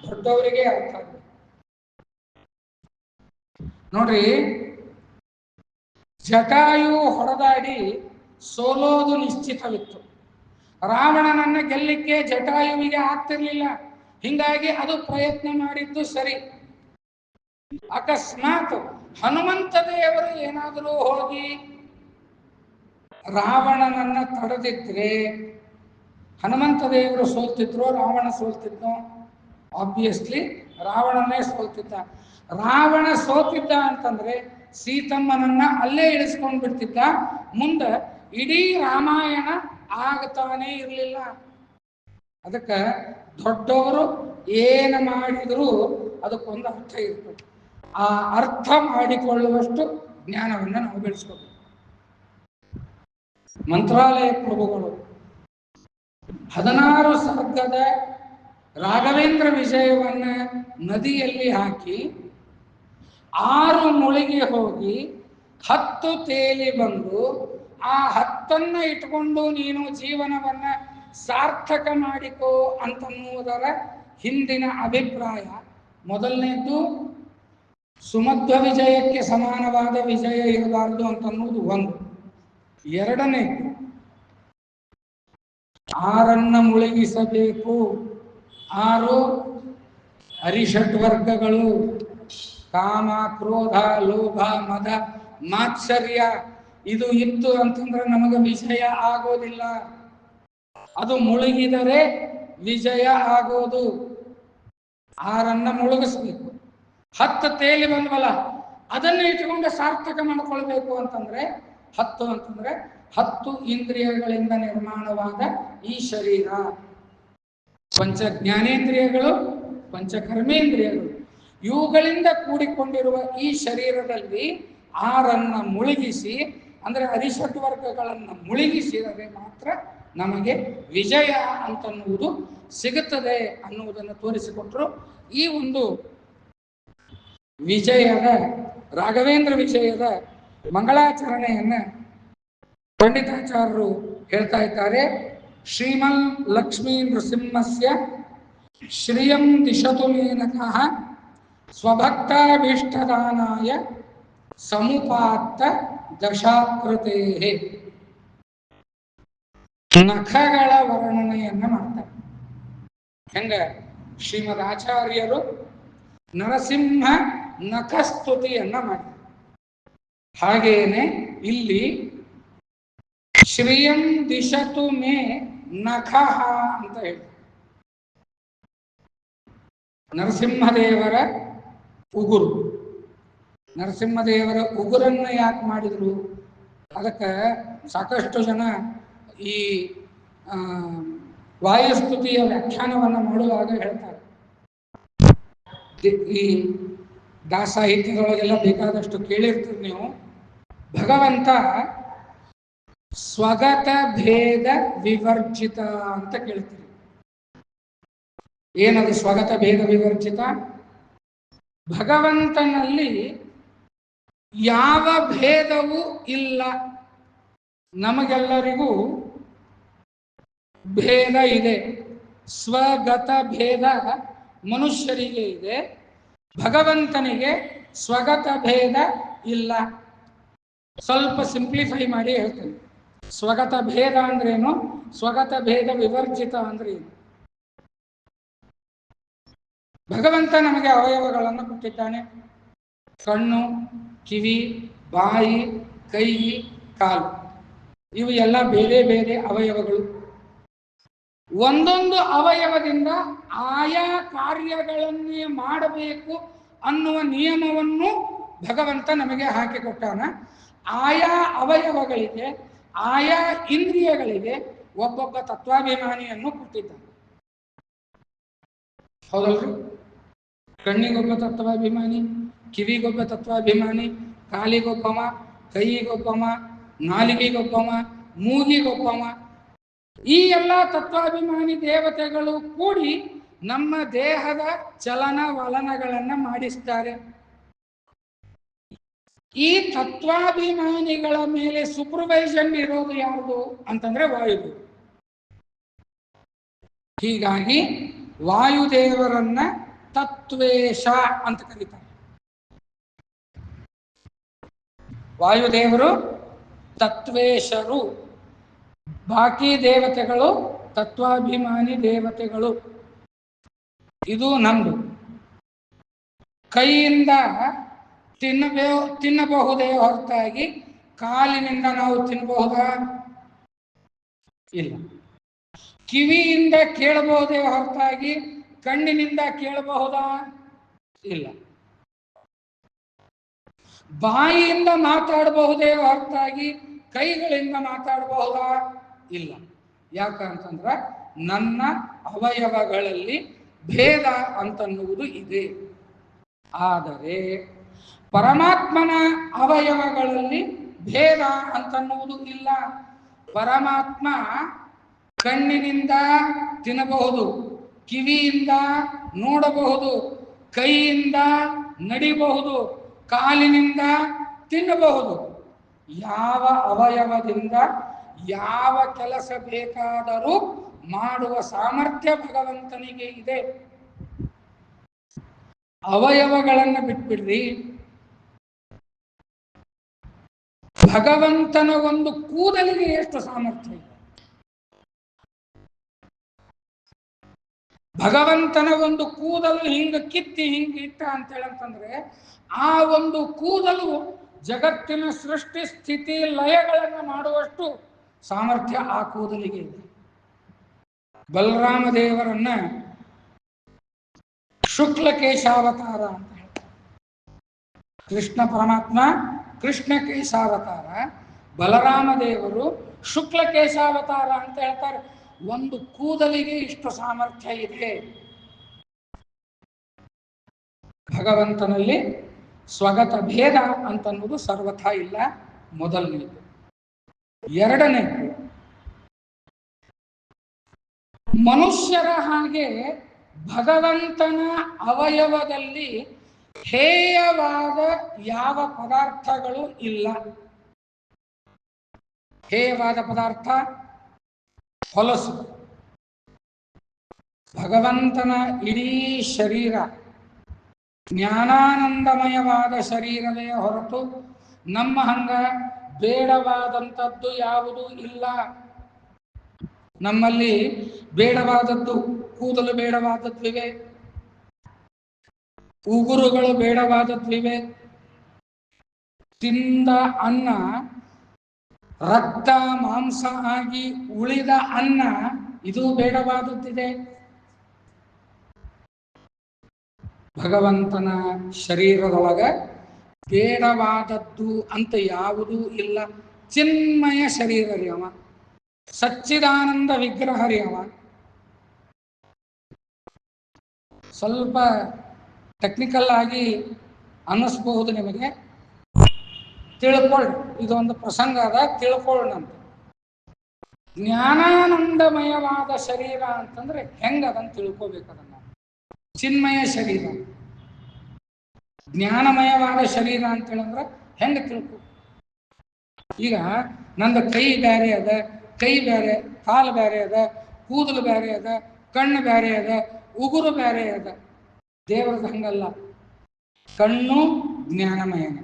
ದೊಡ್ಡವರಿಗೆ ಅರ್ಥ ಆಗುತ್ತೆ. ನೋಡ್ರಿ, ಜಟಾಯು ಹೊಡೆದಾಡಿ ಸೋಲೋದು ನಿಶ್ಚಿತವಿತ್ತು. ರಾವಣನನ್ನ ಗೆಲ್ಲಿಕ್ಕೆ ಜಟಾಯುವಿಗೆ ಆಗ್ತಿರ್ಲಿಲ್ಲ. ಹಿಂಗಾಗಿ ಅದು ಪ್ರಯತ್ನ ಮಾಡಿದ್ದು ಸರಿ. ಅಕಸ್ಮಾತ್ ಹನುಮಂತ ದೇವರು ಏನಾದರೂ ಹೋಗಿ ರಾವಣನನ್ನ ತಡೆದಿದ್ರೆ ಹನುಮಂತ ದೇವರು ಸೋಲ್ತಿದ್ರು, ರಾವಣ ಸೋಲ್ತಿದ್ನು? ಆಬ್ವಿಯಸ್ಲಿ ರಾವಣನೇ ಸೋಲ್ತಿದ್ದ. ರಾವಣ ಸೋತಿದ್ದ ಅಂತಂದ್ರೆ ಸೀತಮ್ಮನನ್ನ ಅಲ್ಲೇ ಇಳಿಸ್ಕೊಂಡು ಬಿಡ್ತಿದ್ದ. ಮುಂದೆ ಇಡೀ ರಾಮಾಯಣ ಆಗ್ತಾನೇ ಇರಲಿಲ್ಲ. ಅದಕ್ಕೆ ದೊಡ್ಡವರು ಏನು ಮಾಡಿದರೂ ಅದಕ್ಕೊಂದು ಅರ್ಥ ಇರ್ತದೆ. ಆ ಅರ್ಥ ಮಾಡಿಕೊಳ್ಳುವಷ್ಟು ಜ್ಞಾನವನ್ನು ನಾವು ಬೆಳೆಸ್ಕೋಬೇಕು. ಮಂತ್ರಾಲಯ ಪ್ರಭುಗಳು 16 ಸರ್ಗದ ರಾಘವೇಂದ್ರ ವಿಜಯವನ್ನ ನದಿಯಲ್ಲಿ ಹಾಕಿ 6 ಮುಳುಗಿ ಹೋಗಿ 10 ತೇಲಿ ಬಂದು ಆ 10ನ್ನ ಇಟ್ಕೊಂಡು ನೀನು ಜೀವನವನ್ನ ಸಾರ್ಥಕ ಮಾಡಿಕೋ ಅಂತನ್ನುವುದರ ಹಿಂದಿನ ಅಭಿಪ್ರಾಯ. ಮೊದಲನೇದ್ದು, ಸುಮಧ್ವ ವಿಜಯಕ್ಕೆ ಸಮಾನವಾದ ವಿಜಯ ಇರಬಾರದು ಅಂತನ್ನುವುದು ಒಂದು. ಎರಡನೇದ್ದು, 6 ಮುಳುಗಿಸಬೇಕು. 6 ಅರಿಷಡ್ವರ್ಗಗಳು, ಕಾಮ, ಕ್ರೋಧ, ಲೋಭ, ಮದ, ಮಾತ್ಸರ್ಯ. ಇದು ಇತ್ತು ಅಂತಂದ್ರೆ ನಮಗೆ ವಿಜಯ ಆಗೋದಿಲ್ಲ. ಅದು ಮುಳುಗಿದರೆ ವಿಜಯ ಆಗೋದು. 6 ಮುಳುಗಿಸ್ಬೇಕು. 10 ತೇಲಿ ಬಂದ್ವಲ್ಲ, ಅದನ್ನು ಇಟ್ಕೊಂಡು ಸಾರ್ಥಕ ಮಾಡ್ಕೊಳ್ಬೇಕು ಅಂತಂದ್ರೆ 10 ಅಂತಂದ್ರೆ 10 ಇಂದ್ರಿಯಗಳಿಂದ ನಿರ್ಮಾಣವಾದ ಈ ಶರೀರ, ಪಂಚ ಜ್ಞಾನೇಂದ್ರಿಯಗಳು, ಪಂಚಕರ್ಮೇಂದ್ರಿಯಗಳು, ಇವುಗಳಿಂದ ಕೂಡಿಕೊಂಡಿರುವ ಈ ಶರೀರದಲ್ಲಿ 6 ಮುಳುಗಿಸಿ, ಅಂದ್ರೆ ಅರಿಷಡ್ವರ್ಗಗಳನ್ನು ಮುಳುಗಿಸಿದರೆ ಮಾತ್ರ ನಮಗೆ ವಿಜಯ ಅಂತನ್ನುವುದು ಸಿಗುತ್ತದೆ ಅನ್ನುವುದನ್ನು ತೋರಿಸಿಕೊಟ್ರು. ಈ ಒಂದು ವಿಜಯದ, ರಾಘವೇಂದ್ರ ವಿಜಯದ ಮಂಗಳಾಚರಣೆಯನ್ನ ಪಂಡಿತಾಚಾರ್ಯರು ಹೇಳ್ತಾ ಇದ್ದಾರೆ. ಶ್ರೀಮನ್ ಲಕ್ಷ್ಮೀ ನೃಸಿಂಹಸ್ಯ ಶ್ರಿಯಂ ದಿಶತು ಮೇನಕಃ ಸ್ವಭಕ್ತಾಭೀಷ್ಟದಾನಾಯ ಸಮುಪಾತ್ತ ದಶಾಕೃತೇ. ನಖಗಳ ವರ್ಣನೆಯನ್ನ ಮಾಡ್ತಾರೆ. ಹೆಂಗ ಶ್ರೀಮದ್ ಆಚಾರ್ಯರು ನರಸಿಂಹ ನಖಸ್ತುತಿಯನ್ನ ಮಾಡ್ತಾರೆ, ಹಾಗೇನೆ ಇಲ್ಲಿ ಶ್ರಿಯಂ ದಿಶತು ಮೇ ನಖಃ ಅಂತ ಹೇಳಿ ನರಸಿಂಹದೇವರ ಉಗುರು. ನರಸಿಂಹದೇವರ ಉಗುರನ್ನ ಯಾಕೆ ಮಾಡಿದ್ರು? ಅದಕ್ಕೆ ಸಾಕಷ್ಟು ಜನ ಈ ವಾಯುಸ್ತುತಿಯ ವ್ಯಾಖ್ಯಾನವನ್ನು ಮಾಡುವಾಗ ಹೇಳ್ತಾರೆ. ಈ ದಾಸಾಹಿತ್ಯದೊಳಗೆಲ್ಲ ಬೇಕಾದಷ್ಟು ಕೇಳಿರ್ತೀರಿ ನೀವು. ಭಗವಂತ ಸ್ವಗತ ಭೇದ ವಿವರ್ಜಿತ ಅಂತ ಕೇಳ್ತೀರಿ. ಏನದು ಸ್ವಗತ ಭೇದ ವಿವರ್ಜಿತ? ಭಗವಂತನಲ್ಲಿ ಯಾವ ಭೇದವೂ ಇಲ್ಲ. ನಮಗೆಲ್ಲರಿಗೂ ಭೇದ ಇದೆ. ಸ್ವಗತ ಭೇದ ಮನುಷ್ಯರಿಗೆ ಇದೆ, ಭಗವಂತನಿಗೆ ಸ್ವಗತ ಭೇದ ಇಲ್ಲ. ಸ್ವಲ್ಪ ಸಿಂಪ್ಲಿಫೈ ಮಾಡಿ ಹೇಳ್ತೇನೆ. ಸ್ವಗತ ಭೇದ ಅಂದ್ರೇನು, ಸ್ವಗತ ಭೇದ ವಿವರ್ಜಿತ ಅಂದ್ರೇನು? ಭಗವಂತ ನಮಗೆ ಅವಯವಗಳನ್ನು ಕೊಟ್ಟಿದ್ದಾನೆ. ಕಣ್ಣು, ಕಿವಿ, ಬಾಯಿ, ಕೈ, ಕಾಲು, ಇವು ಎಲ್ಲ ಬೇರೆ ಬೇರೆ ಅವಯವಗಳು. ಒಂದೊಂದು ಅವಯವದಿಂದ ಆಯಾ ಕಾರ್ಯಗಳನ್ನೇ ಮಾಡಬೇಕು ಅನ್ನುವ ನಿಯಮವನ್ನು ಭಗವಂತ ನಮಗೆ ಹಾಕಿಕೊಟ್ಟಾನ. ಆಯಾ ಅವಯವಗಳಿಗೆ, ಆಯಾ ಇಂದ್ರಿಯಗಳಿಗೆ ಒಬ್ಬೊಬ್ಬ ತತ್ವಾಭಿಮಾನಿಯನ್ನು ಕೊಟ್ಟಿದ್ದಾನೆ. ಹೌದಲ್ರಿ? ಕಣ್ಣಿಗೊಬ್ಬ ತತ್ವಾಭಿಮಾನಿ, ಕಿವಿಗೊಬ್ಬ ತತ್ವಾಭಿಮಾನಿ, ಕಾಲಿಗೊಬ್ಬವ, ಕೈಗೊಬ್ಬವ, ನಾಲಿಗೆಗೊಬ್ಬವ, ಮೂಗಿಗೊಬ್ಬವ. ಈ ಎಲ್ಲ ತತ್ವಾಭಿಮಾನಿ ದೇವತೆಗಳು ಕೂಡಿ ನಮ್ಮ ದೇಹದ ಚಲನ ವಲನಗಳನ್ನು ಮಾಡಿಸ್ತಾರೆ. ಈ ತತ್ವಾಭಿಮಾನಿಗಳ ಮೇಲೆ ಸೂಪರ್ವೈಷನ್ ಇರೋದು ಯಾವುದು ಅಂತಂದ್ರೆ ವಾಯುದೇವರು. ಹೀಗಾಗಿ ವಾಯುದೇವರನ್ನ ತತ್ವೇಶ ಅಂತ ಕರೀತಾರೆ. ವಾಯುದೇವರು ತತ್ವೇಶರು, ಬಾಕಿ ದೇವತೆಗಳು ತತ್ವಾಭಿಮಾನಿ ದೇವತೆಗಳು. ಇದು ನಮ್ದು. ಕೈಯಿಂದ ತಿನ್ನಬಹುದೇ ಹೊರತಾಗಿ ಕಾಲಿನಿಂದ ನಾವು ತಿನ್ನಬಹುದಾ? ಇಲ್ಲ. ಕಿವಿಯಿಂದ ಕೇಳಬಹುದೇ ಹೊರತಾಗಿ ಕಣ್ಣಿನಿಂದ ಕೇಳಬಹುದಾ? ಇಲ್ಲ. ಬಾಯಿಯಿಂದ ಮಾತಾಡಬಹುದೇ ಹೊರತಾಗಿ ಕೈಗಳಿಂದ ಮಾತಾಡಬಹುದಾ? ಇಲ್ಲ. ಯಾಕಂತಂದ್ರ ನನ್ನ ಅವಯವಗಳಲ್ಲಿ ಭೇದ ಅಂತನ್ನುವುದು ಇದೆ. ಆದರೆ ಪರಮಾತ್ಮನ ಅವಯವಗಳಲ್ಲಿ ಭೇದ ಅಂತನ್ನುವುದು ಇಲ್ಲ. ಪರಮಾತ್ಮ ಕಣ್ಣಿನಿಂದ ತಿನ್ನಬಹುದು, ಕಿವಿಯಿಂದ ನೋಡಬಹುದು, ಕೈಯಿಂದ ನಡಿಬಹುದು, ಕಾಲಿನಿಂದ ತಿನ್ನಬಹುದು. ಯಾವ ಅವಯವದಿಂದ ಯಾವ ಕೆಲಸ ಬೇಕಾದರೂ ಮಾಡುವ ಸಾಮರ್ಥ್ಯ ಭಗವಂತನಿಗೆ ಇದೆ. ಅವಯವಗಳನ್ನು ಬಿಟ್ಬಿಡ್ರಿ. ಭಗವಂತನ ಒಂದು ಕೂದಲಿಗೆ ಎಷ್ಟು ಸಾಮರ್ಥ್ಯ ಇದೆ. ಭಗವಂತನ ಒಂದು ಕೂದಲು ಹಿಂಗ ಕಿತ್ತಿ ಹಿಂಗ ಇಟ್ಟ ಅಂತ ಹೇಳಂತಂದ್ರೆ ಆ ಒಂದು ಕೂದಲು ಜಗತ್ತಿನ ಸೃಷ್ಟಿ ಸ್ಥಿತಿ ಲಯಗಳನ್ನು ಮಾಡುವಷ್ಟು ಸಾಮರ್ಥ್ಯ ಆ ಕೂದಲಿಗೆ ಇದೆ. ಬಲರಾಮ ದೇವರನ್ನ ಶುಕ್ಲ ಕೇಶಾವತಾರ ಅಂತ ಹೇಳ್ತಾರೆ. ಕೃಷ್ಣ ಪರಮಾತ್ಮ ಕೃಷ್ಣ ಕೇಶಾವತಾರ, ಬಲರಾಮ ದೇವರು ಶುಕ್ಲ ಕೇಶಾವತಾರ ಅಂತ ಹೇಳ್ತಾರೆ. ಒಂದು ಕೂದಲಿಗೆ ಇಷ್ಟು ಸಾಮರ್ಥ್ಯ ಇದೆ. ಭಗವಂತನಲ್ಲಿ ಸ್ವಗತ ಭೇದ ಅಂತನ್ನುವುದು ಸರ್ವಥಾ ಇಲ್ಲ. ಮೊದಲನೇದು. ಎರಡನೇದು, ಮನುಷ್ಯರ ಹಾಗೆ ಭಗವಂತನ ಅವಯವದಲ್ಲಿ ಹೇಯವಾದ ಯಾವ ಪದಾರ್ಥಗಳು ಇಲ್ಲ. ಹೇಯವಾದ ಪದಾರ್ಥ ಹೊಲಸು. ಭಗವಂತನ ಇಡೀ ಶರೀರ ಜ್ಞಾನಾನಂದಮಯವಾದ ಶರೀರವೇ ಹೊರತು ನಮ್ಮ ಹಂಗ ಬೇಡವಾದಂಥದ್ದು ಯಾವುದೂ ಇಲ್ಲ. ನಮ್ಮಲ್ಲಿ ಬೇಡವಾದದ್ದು ಕೂದಲು ಬೇಡವಾದದ್ವಿವೆ, ಉಗುರುಗಳು ಬೇಡವಾದದ್ವಿವೆ, ತಿಂದ ಅನ್ನ ರಕ್ತ ಮಾಂಸ ಆಗಿ ಉಳಿದ ಅನ್ನ ಇದು ಬೇಡವಾದದ್ದಿದೆ. ಭಗವಂತನ ಶರೀರದೊಳಗ ಬೇಡವಾದದ್ದು ಅಂತ ಯಾವುದೂ ಇಲ್ಲ. ಚಿನ್ಮಯ ಶರೀರ ರೀ ಅವ, ಸಚ್ಚಿದಾನಂದ ವಿಗ್ರಹ ರೀ ಅವ. ಸ್ವಲ್ಪ ಟೆಕ್ನಿಕಲ್ ಆಗಿ ಅನ್ನಿಸ್ಬಹುದು ನಿಮಗೆ, ತಿಳ್ಕೊಳ್ಳಿ. ಇದೊಂದು ಪ್ರಸಂಗ ಅದ, ತಿಳ್ಕೊಳ್ಳೋಣಂತ. ಜ್ಞಾನಾನಂದಮಯವಾದ ಶರೀರ ಅಂತಂದ್ರೆ ಹೆಂಗದಂತ ತಿಳ್ಕೋಬೇಕು. ಅದನ್ನ ಚಿನ್ಮಯ ಶರೀರ, ಜ್ಞಾನಮಯವಾದ ಶರೀರ ಅಂತ ಹೇಳಿದ್ರೆ ಹೆಂಗ ತಿಳ್ಕೊ. ಈಗ ನಂದು ಕೈ ಬೇರೆ ಅದ, ಕೈ ಬೇರೆ, ಕಾಲು ಬೇರೆ ಅದ, ಕೂದಲು ಬೇರೆ ಅದ, ಕಣ್ಣು ಬೇರೆ ಅದ, ಉಗುರು ಬೇರೆ ಅದ. ದೇವರದ ಹಂಗಲ್ಲ. ಕಣ್ಣು ಜ್ಞಾನಮಯನೇ,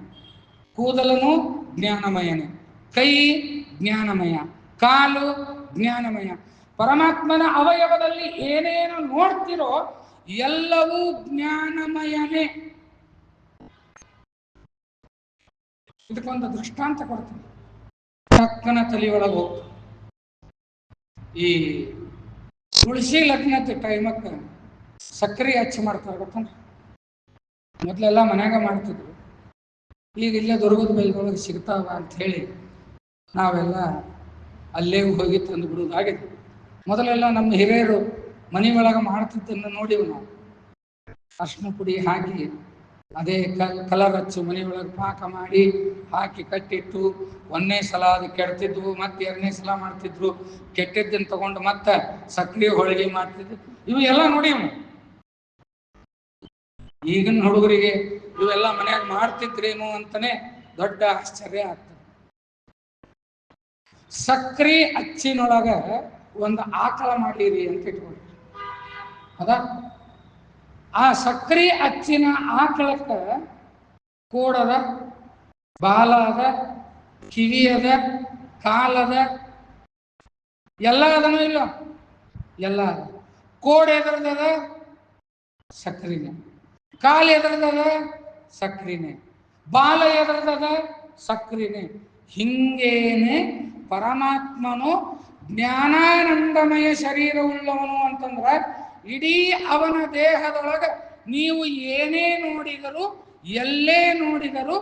ಕೂದಲನು ಜ್ಞಾನಮಯನೇ, ಕೈ ಜ್ಞಾನಮಯ, ಕಾಲು ಜ್ಞಾನಮಯ. ಪರಮಾತ್ಮನ ಅವಯವದಲ್ಲಿ ಏನೇನು ನೋಡ್ತಿರೋ ಎಲ್ಲವೂ ಜ್ಞಾನಮಯನೇ. ಇದಕ್ಕೊಂದು ದೃಷ್ಟಾಂತ ಕೊಡ್ತೀನಿ. ಅಕ್ಕನ ತಲೆಯೊಳಗೆ ಹೋಗ್ತು. ಈ ತುಳಸಿ ಲಗ್ನದ ಟೈಮಕ್ಕೆ ಸಕ್ಕರೆ ಹಚ್ಚಿ ಮಾಡ್ತಾರೆ ಗೊತ್ತ. ಮೊದಲೆಲ್ಲ ಮನ್ಯಾಗ ಮಾಡ್ತಿದ್ರು, ಈಗ ಇಲ್ಲೇ ದುರ್ಗದ ಬೈಲೊಳಗೆ ಸಿಗ್ತಾವ ಅಂತ ಹೇಳಿ ನಾವೆಲ್ಲ ಅಲ್ಲೇ ಹೋಗಿ ತಂದು ಬಿಡುವುದಾಗಿದೆ. ಮೊದಲೆಲ್ಲ ನಮ್ಮ ಹಿರಿಯರು ಮನೆಯೊಳಗೆ ಮಾಡ್ತಿದ್ದನ್ನು ನೋಡಿವು ನಾವು. ಅರ್ಶಿನ ಪುಡಿ ಹಾಕಿ ಅದೇ ಕಲರ್ ಹಚ್ಚು ಮನೆಯೊಳಗೆ ಪಾಕ ಮಾಡಿ ಹಾಕಿ ಕಟ್ಟಿಟ್ಟು ಒಂದನೇ ಸಲ ಅದು ಕೆಡ್ತಿದ್ವು, ಮತ್ತೆ ಎರಡನೇ ಸಲ ಮಾಡ್ತಿದ್ರು. ಕೆಟ್ಟಿದ್ದನ್ನು ತಗೊಂಡು ಮತ್ತೆ ಸಕ್ಕರೆ ಹೋಳಿಗೆ ಮಾಡ್ತಿದ್ವು. ಇವು ಎಲ್ಲ ನೋಡಿವು. ಈಗಿನ ಹುಡುಗರಿಗೆ ಇವೆಲ್ಲ ಮನ್ಯಾಗ ಮಾಡ್ತಿದ್ರೇನು ಅಂತಾನೆ ದೊಡ್ಡ ಆಶ್ಚರ್ಯ ಆಗ್ತದೆ. ಸಕ್ರಿ ಅಚ್ಚಿನೊಳಗ ಒಂದು ಆಕಳ ಮಾಡಿರಿ ಅಂತ ಇಟ್ಕೊಂಡ್ರಿ. ಹೌದಾ? ಆ ಸಕ್ರಿ ಅಚ್ಚಿನ ಆಕಳಕ್ಕ ಕೋಡದ, ಬಾಲ ಅದ, ಕಿವಿ ಅದ, ಕಾಲದ, ಎಲ್ಲ ಅದನೋ ಇಲ್ಲ, ಎಲ್ಲ ಅದ. ಕೋಡ್ ಎದರ್ದದ? ಸಕ್ರಿನೇ. ಕಾಲು ಎದರ್ದದ? ಸಕ್ರಿನೇ. ಬಾಲ ಎದರ್ದದ? ಸಕ್ರಿನೇ. ಹಿಂಗೇನೆ ಪರಮಾತ್ಮನು ಜ್ಞಾನಾನಂದಮಯ ಶರೀರವುಳ್ಳವನು ಅಂತಂದ್ರೆ ಇಡೀ ಅವನ ದೇಹದೊಳಗ ನೀವು ಏನೇ ನೋಡಿದರೂ ಎಲ್ಲೇ ನೋಡಿದರೂ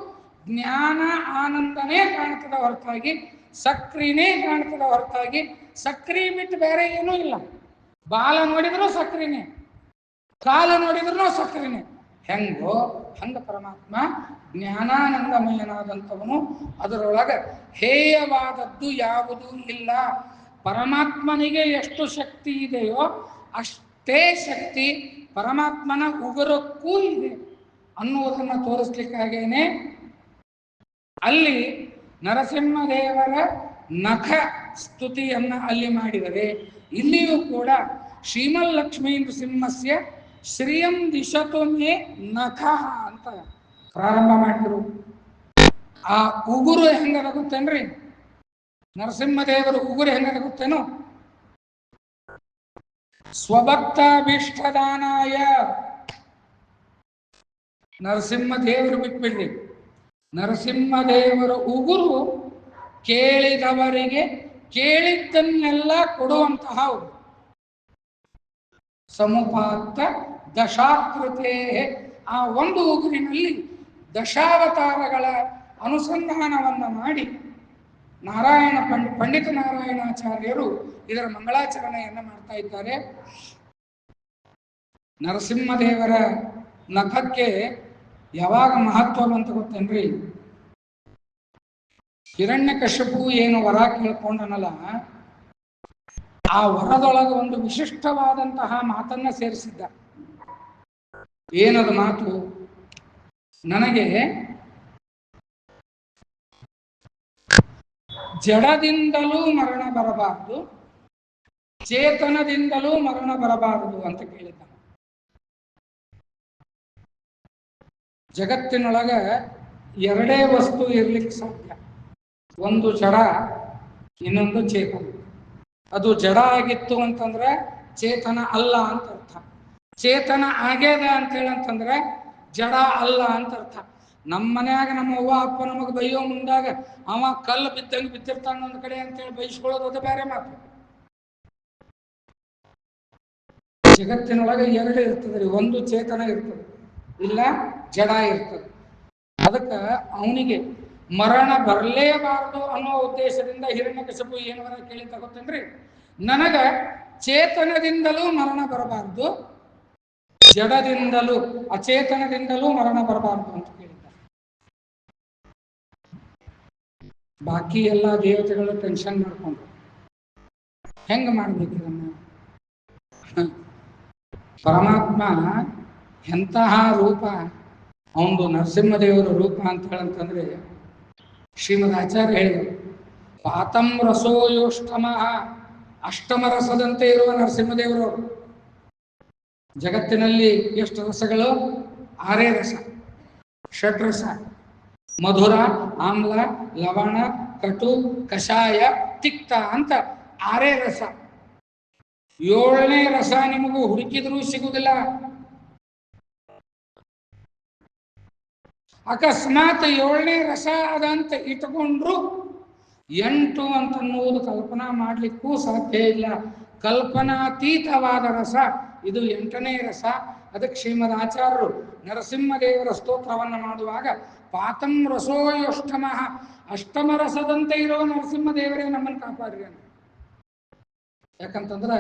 ಜ್ಞಾನ ಆನಂದನೇ ಕಾಣ್ತದ ಹೊರತಾಗಿ ಸಕ್ರಿನೇ ಕಾಣ್ತದ ಹೊರತಾಗಿ ಸಕ್ರಿ ಬಿಟ್ಟು ಬೇರೆ ಏನೂ ಇಲ್ಲ. ಬಾಲ ನೋಡಿದ್ರು ಸಕ್ರಿನೇ, ಕಾಲು ನೋಡಿದ್ರು ಸಕ್ರಿನೇ. ಹೆಂಗೋ ಹಂಗ ಪರಮಾತ್ಮ ಜ್ಞಾನಾನಂದಮಯನಾದಂಥವನು. ಅದರೊಳಗೆ ಹೇಯವಾದದ್ದು ಯಾವುದೂ ಇಲ್ಲ. ಪರಮಾತ್ಮನಿಗೆ ಎಷ್ಟು ಶಕ್ತಿ ಇದೆಯೋ ಅಷ್ಟೇ ಶಕ್ತಿ ಪರಮಾತ್ಮನ ಉಗುರಕ್ಕೂ ಇದೆ ಅನ್ನುವುದನ್ನು ತೋರಿಸ್ಲಿಕ್ಕಾಗೇನೆ ಅಲ್ಲಿ ನರಸಿಂಹದೇವರ ನಖ ಸ್ತುತಿಯನ್ನು ಅಲ್ಲಿ ಮಾಡಿದರೆ, ಇಲ್ಲಿಯೂ ಕೂಡ ಶ್ರೀಮಲ್ಲಕ್ಷ್ಮೀ ನೃಸಿಂಹಸ್ಯ ಶ್ರಿಯಂ ದಿಶತು ಮೇ ನಖ ಅಂತ ಪ್ರಾರಂಭ ಮಾಡಿದ್ರು. ಆ ಉಗುರು ಹೆಂಗದ ಗೊತ್ತೇನ್ರಿ? ನರಸಿಂಹದೇವರು ಉಗುರು ಹೆಂಗದ ಗೊತ್ತೇನು? ಸ್ವಭಕ್ತಾಭೀಷ್ಟದಾನಾಯ. ನರಸಿಂಹದೇವರು ಬಿಟ್ಬಿಡ್ರಿ, ನರಸಿಂಹದೇವರ ಉಗುರು ಕೇಳಿದವರಿಗೆ ಕೇಳಿದ್ದನ್ನೆಲ್ಲ ಕೊಡುವಂತಹ ಉಗುರು. ಸಮುಪಾತ್ತ ದಶಾಕೃತೆ. ಆ ಒಂದು ಉಗುರಿನಲ್ಲಿ ದಶಾವತಾರಗಳ ಅನುಸಂಧಾನವನ್ನು ಮಾಡಿ ಪಂಡಿತ ನಾರಾಯಣಾಚಾರ್ಯರು ಇದರ ಮಂಗಳಾಚರಣೆಯನ್ನು ಮಾಡ್ತಾ ಇದ್ದಾರೆ. ನರಸಿಂಹದೇವರ ನಖಕ್ಕೆ ಯಾವಾಗ ಮಹತ್ವ ಅಂತ ಗೊತ್ತೇನ್ರಿ? ಹಿರಣ್ಯಕಶ್ಯಪು ಏನು ವರ ಕೇಳ್ಕೊಂಡನಲ್ಲ, ಆ ವರದೊಳಗೆ ಒಂದು ವಿಶಿಷ್ಟವಾದಂತಹ ಮಾತನ್ನ ಸೇರಿಸಿದ್ದ. ಏನದು ಮಾತು? ನನಗೆ ಜಡದಿಂದಲೂ ಮರಣ ಬರಬಾರದು, ಚೇತನದಿಂದಲೂ ಮರಣ ಬರಬಾರದು ಅಂತ ಕೇಳಿದ್ದ. ಜಗತ್ತಿನೊಳಗ ಎರಡೇ ವಸ್ತು ಇರ್ಲಿಕ್ಕೆ ಸಾಧ್ಯ, ಒಂದು ಜಡ, ಇನ್ನೊಂದು ಚೇತನ. ಅದು ಜಡ ಆಗಿತ್ತು ಅಂತಂದ್ರೆ ಚೇತನ ಅಲ್ಲ ಅಂತ ಅರ್ಥ. ಚೇತನ ಆಗ್ಯದ ಅಂತ ಹೇಳಂತಂದ್ರೆ ಜಡ ಅಲ್ಲ ಅಂತ ಅರ್ಥ. ನಮ್ಮ ಮನ್ಯಾಗ ನಮ್ಮ ಅವ್ವ ಅಪ್ಪ ನಮಗೆ ಬೈಯೋ ಮುಂದಾಗ ಅವ ಕಲ್ಲು ಬಿದ್ದಂಗೆ ಬಿದ್ದಿರ್ತಾನ ಒಂದು ಕಡೆ ಅಂತೇಳಿ ಬೈಸ್ಕೊಳ್ಳೋದು ಅದು ಬೇರೆ ಮಾತು. ಜಗತ್ತಿನೊಳಗೆ ಎರಡು ಇರ್ತದೆ, ಒಂದು ಚೇತನ ಇರ್ತದೆ, ಇಲ್ಲ ಜಡ ಇರ್ತದೆ. ಅದಕ್ಕೆ ಅವನಿಗೆ ಮರಣ ಬರಲೇಬಾರದು ಅನ್ನೋ ಉದ್ದೇಶದಿಂದ ಹಿರಣ್ಯಕಶಿಪು ಏನವರ ಕೇಳಿ ತಗೋತೇನ್ರಿ, ನನಗ ಚೇತನದಿಂದಲೂ ಮರಣ ಬರಬಾರದು, ಜಡದಿಂದಲೂ ಅಚೇತನದಿಂದಲೂ ಮರಣ ಬರಬಾರದು ಅಂತ ಕೇಳಿದ್ದ. ಬಾಕಿ ಎಲ್ಲ ದೇವತೆಗಳು ಟೆನ್ಷನ್ ಮಾಡ್ಕೊಂಡ್ರು, ಹೆಂಗ ಮಾಡ್ಬೇಕು ಇದನ್ನ? ಪರಮಾತ್ಮ ಎಂತಹ ರೂಪ, ಅವನು ನರಸಿಂಹದೇವರ ರೂಪ ಅಂತ ಹೇಳಂತಂದ್ರೆ ಶ್ರೀಮದ್ ಆಚಾರ್ಯ ಹೇಳಿದರು, ಪಾತಂ ರಸೋಯೋಷ್ಟಮ, ಅಷ್ಟಮ ರಸದಂತೆ ಇರುವ ನರಸಿಂಹದೇವರವರು. ಜಗತ್ತಿನಲ್ಲಿ ಎಷ್ಟು ರಸಗಳು? 6 ರಸ, ಷಡ್ರಸ: ಮಧುರ, ಆಮ್ಲ, ಲವಣ, ಕಟು, ಕಷಾಯ, ತಿಕ್ತ ಅಂತ 6 ರಸ. 7ನೇ ರಸ ನಿಮಗೂ ಹುಡುಕಿದ್ರೂ ಸಿಗುವುದಿಲ್ಲ. ಅಕಸ್ಮಾತ್ 7ನೇ ರಸ ಅದಂತ ಇಟ್ಕೊಂಡ್ರು 8 ಅಂತನ್ನುವುದು ಕಲ್ಪನಾ ಮಾಡ್ಲಿಕ್ಕೂ ಸಾಧ್ಯ ಇಲ್ಲ. ಕಲ್ಪನಾತೀತವಾದ ರಸ ಇದು 8ನೇ ರಸ. ಅದಕ್ಕೆ ಶ್ರೀಮದ್ ಆಚಾರ್ಯರು ನರಸಿಂಹದೇವರ ಸ್ತೋತ್ರವನ್ನು ಮಾಡುವಾಗ ಪಾತಂ ರಸೋಯೋಷ್ಟಮ, ಅಷ್ಟಮ ರಸದಂತೆ ಇರೋ ನರಸಿಂಹದೇವರೇ ನಮ್ಮನ್ನು ಕಾಪಾಡ್ರಿ ಅಂತ. ಯಾಕಂತಂದ್ರೆ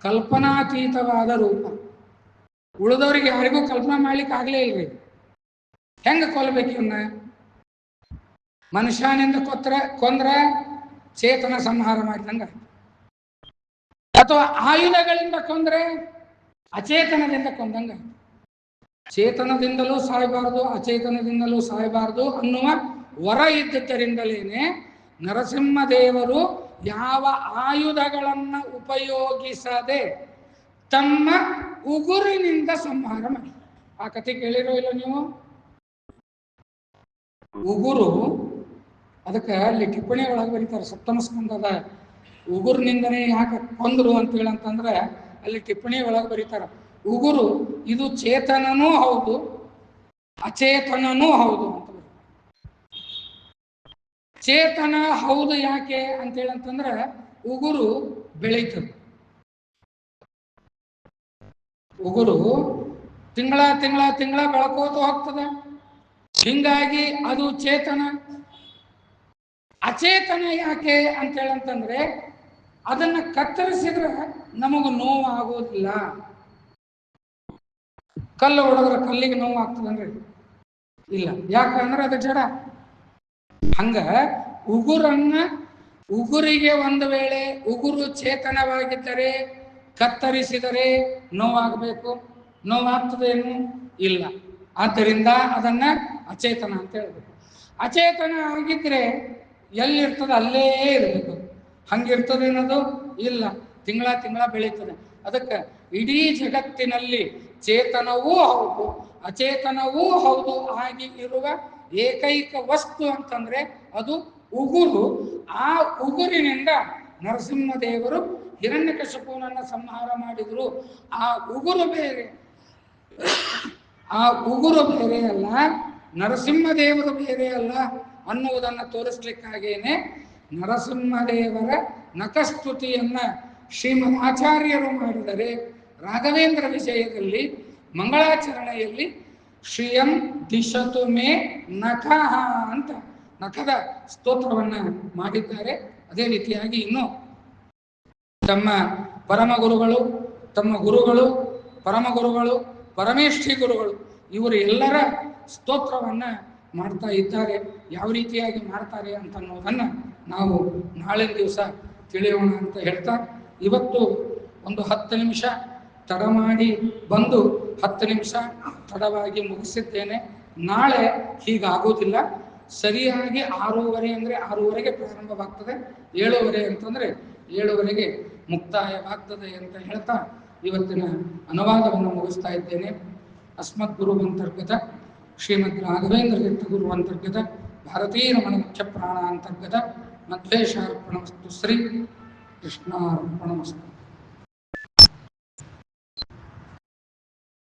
ಕಲ್ಪನಾತೀತವಾದ ರೂಪ. ಉಳಿದವರಿಗೆ ಯಾರಿಗೂ ಕಲ್ಪನಾ ಮಾಡ್ಲಿಕ್ಕೆ ಆಗ್ಲೇ ಇಲ್ರಿ. ಹೆಂಗ ಕೊಲ್ಲಬೇಕು ಇವನ್ನ? ಮನುಷ್ಯನಿಂದ ಕೊಂದ್ರೆ ಚೇತನ ಸಂಹಾರ ಮಾಡಿದಂಗ, ಅಥವಾ ಆಯುಧಗಳಿಂದ ಕೊಂದ್ರೆ ಅಚೇತನದಿಂದ ಕೊಂದಂಗ. ಚೇತನದಿಂದಲೂ ಸಾಯಬಾರದು, ಅಚೇತನದಿಂದಲೂ ಸಾಯಬಾರದು ಅನ್ನುವ ವರ ಇದ್ದುದರಿಂದಲೇನೆ ನರಸಿಂಹದೇವರು ಯಾವ ಆಯುಧಗಳನ್ನ ಉಪಯೋಗಿಸದೆ ತಮ್ಮ ಉಗುರಿನಿಂದ ಸಂಹಾರ ಮಾಡಿ. ಆ ಕಥೆ ಕೇಳಿರೋ ಇಲ್ಲ ನೀವು? ಉಗುರು, ಅದಕ್ಕೆ ಅಲ್ಲಿ ಟಿಪ್ಪಣಿ ಒಳಗೆ ಬರೀತಾರೆ, ಸಪ್ತಮ ಸ್ಕಂದದ ಉಗುರಿನಿಂದನೇ ಯಾಕೆ ಕೊಂದರು ಅಂತ ಹೇಳಂತಂದ್ರೆ ಅಲ್ಲಿ ಟಿಪ್ಪಣಿ ಒಳಗೆ ಬರೀತಾರೆ, ಉಗುರು ಇದು ಚೇತನನೂ ಹೌದು ಅಚೇತನನೂ ಹೌದು ಅಂತ. ಚೇತನ ಹೌದು ಯಾಕೆ ಅಂತ ಹೇಳಂತಂದ್ರೆ ಉಗುರು ಬೆಳೀತದೆ. ಉಗುರು ತಿಂಗಳ ತಿಂಗಳ ತಿಂಗಳ ಬೆಳಕೋತ ಹೋಗ್ತದೆ, ಹಿಂಗಾಗಿ ಅದು ಚೇತನ. ಅಚೇತನ ಯಾಕೆ ಅಂತ ಹೇಳಂತಂದ್ರೆ ಅದನ್ನ ಕತ್ತರಿಸಿದ್ರೆ ನಮಗೂ ನೋವು ಆಗೋದಿಲ್ಲ. ಕಲ್ಲು ಹೊಡೆದ್ರೆ ಕಲ್ಲಿಗೆ ನೋವು ಆಗ್ತದನ್ರಿ? ಇಲ್ಲ. ಯಾಕಂದ್ರೆ ಅದು ಜಡ. ಹಂಗ ಉಗುರಿಗೆ ಒಂದು ವೇಳೆ ಉಗುರು ಚೇತನವಾಗಿದ್ದರೆ ಕತ್ತರಿಸಿದರೆ ನೋವಾಗಬೇಕು, ನೋವಾಗ್ತದೇನು? ಇಲ್ಲ. ಆದ್ದರಿಂದ ಅದನ್ನ ಅಚೇತನ ಅಂತ ಹೇಳ್ಬೇಕು. ಅಚೇತನ ಆಗಿದ್ರೆ ಎಲ್ಲಿರ್ತದೆ ಅಲ್ಲೇ ಇರಬೇಕು. ಹಂಗಿರ್ತದೆ ಅನ್ನೋದು ಇಲ್ಲ, ತಿಂಗಳ ತಿಂಗಳ ಬೆಳೀತದೆ. ಅದಕ್ಕೆ ಇಡೀ ಜಗತ್ತಿನಲ್ಲಿ ಚೇತನವೂ ಹೌದು ಅಚೇತನವೂ ಹೌದು ಆಗಿ ಇರುವ ಏಕೈಕ ವಸ್ತು ಅಂತಂದ್ರೆ ಅದು ಉಗುರು. ಆ ಉಗುರಿನಿಂದ ನರಸಿಂಹದೇವರು ಹಿರಣ್ಯಕಶಿಪುವನ್ನು ಸಂಹಾರ ಮಾಡಿದ್ರು. ಆ ಉಗುರು ಬೇರೆ, ಆ ಉಗುರು ಬೇರೆ ಅಲ್ಲ, ನರಸಿಂಹದೇವರು ಬೇರೆ ಅಲ್ಲ ಅನ್ನುವುದನ್ನು ತೋರಿಸ್ಲಿಕ್ಕಾಗೇನೆ ನರಸಿಂಹದೇವರ ನಖಸ್ತುತಿಯನ್ನ ಶ್ರೀಮದ್ ಆಚಾರ್ಯರು ಮಾಡಿದರೆ ರಾಘವೇಂದ್ರ ವಿಜಯದಲ್ಲಿ ಮಂಗಳಾಚರಣೆಯಲ್ಲಿ ಶ್ರಿಯಂ ದಿಶತು ಮೇ ನಖಃ ಅಂತ ನಖದ ಸ್ತೋತ್ರವನ್ನ ಮಾಡಿದ್ದಾರೆ. ಅದೇ ರೀತಿಯಾಗಿ ಇನ್ನು ತಮ್ಮ ಪರಮಗುರುಗಳು, ತಮ್ಮ ಗುರುಗಳು, ಪರಮಗುರುಗಳು, ಪರಮೇಶ್ವರಿ ಗುರುಗಳು ಇವರು ಎಲ್ಲರ ಸ್ತೋತ್ರವನ್ನ ಮಾಡ್ತಾ ಇದ್ದಾರೆ. ಯಾವ ರೀತಿಯಾಗಿ ಮಾಡ್ತಾರೆ ಅಂತ ಅನ್ನೋದನ್ನ ನಾವು ನಾಳಿನ ದಿವಸ ತಿಳಿಯೋಣ ಅಂತ ಹೇಳ್ತಾ, ಇವತ್ತು ಒಂದು 10 ನಿಮಿಷ ತಡ ಮಾಡಿ ಬಂದು 10 ನಿಮಿಷ ತಡವಾಗಿ ಮುಗಿಸಿದ್ದೇನೆ. ನಾಳೆ ಹೀಗಾಗೋದಿಲ್ಲ. ಸರಿಯಾಗಿ 6:30 ಅಂದರೆ 6:30ಗೆ ಪ್ರಾರಂಭವಾಗ್ತದೆ, 7:30 ಅಂತಂದರೆ 7:30ಗೆ ಮುಕ್ತಾಯವಾಗ್ತದೆ ಅಂತ ಹೇಳ್ತಾ ಇವತ್ತಿನ ಅನುವಾದವನ್ನು ಮುಗಿಸ್ತಾ ಇದ್ದೇನೆ. ಅಸ್ಮದ್ ಗುರು ಅಂತರ್ಗತ ಶ್ರೀಮದ್ ರಾಘವೇಂದ್ರ ತೀರ್ಥ ಗುರು ಅಂತರ್ಗತ ಭಾರತೀಯ ರಮಣ ಮುಖ್ಯ ಪ್ರಾಣ ಅಂತರ್ಗತ ಮಧ್ವೇಶಾರ್ಪಣಮಸ್ತು ಶ್ರೀ ಕೃಷ್ಣಾರ್ಪಣಮಸ್ತು.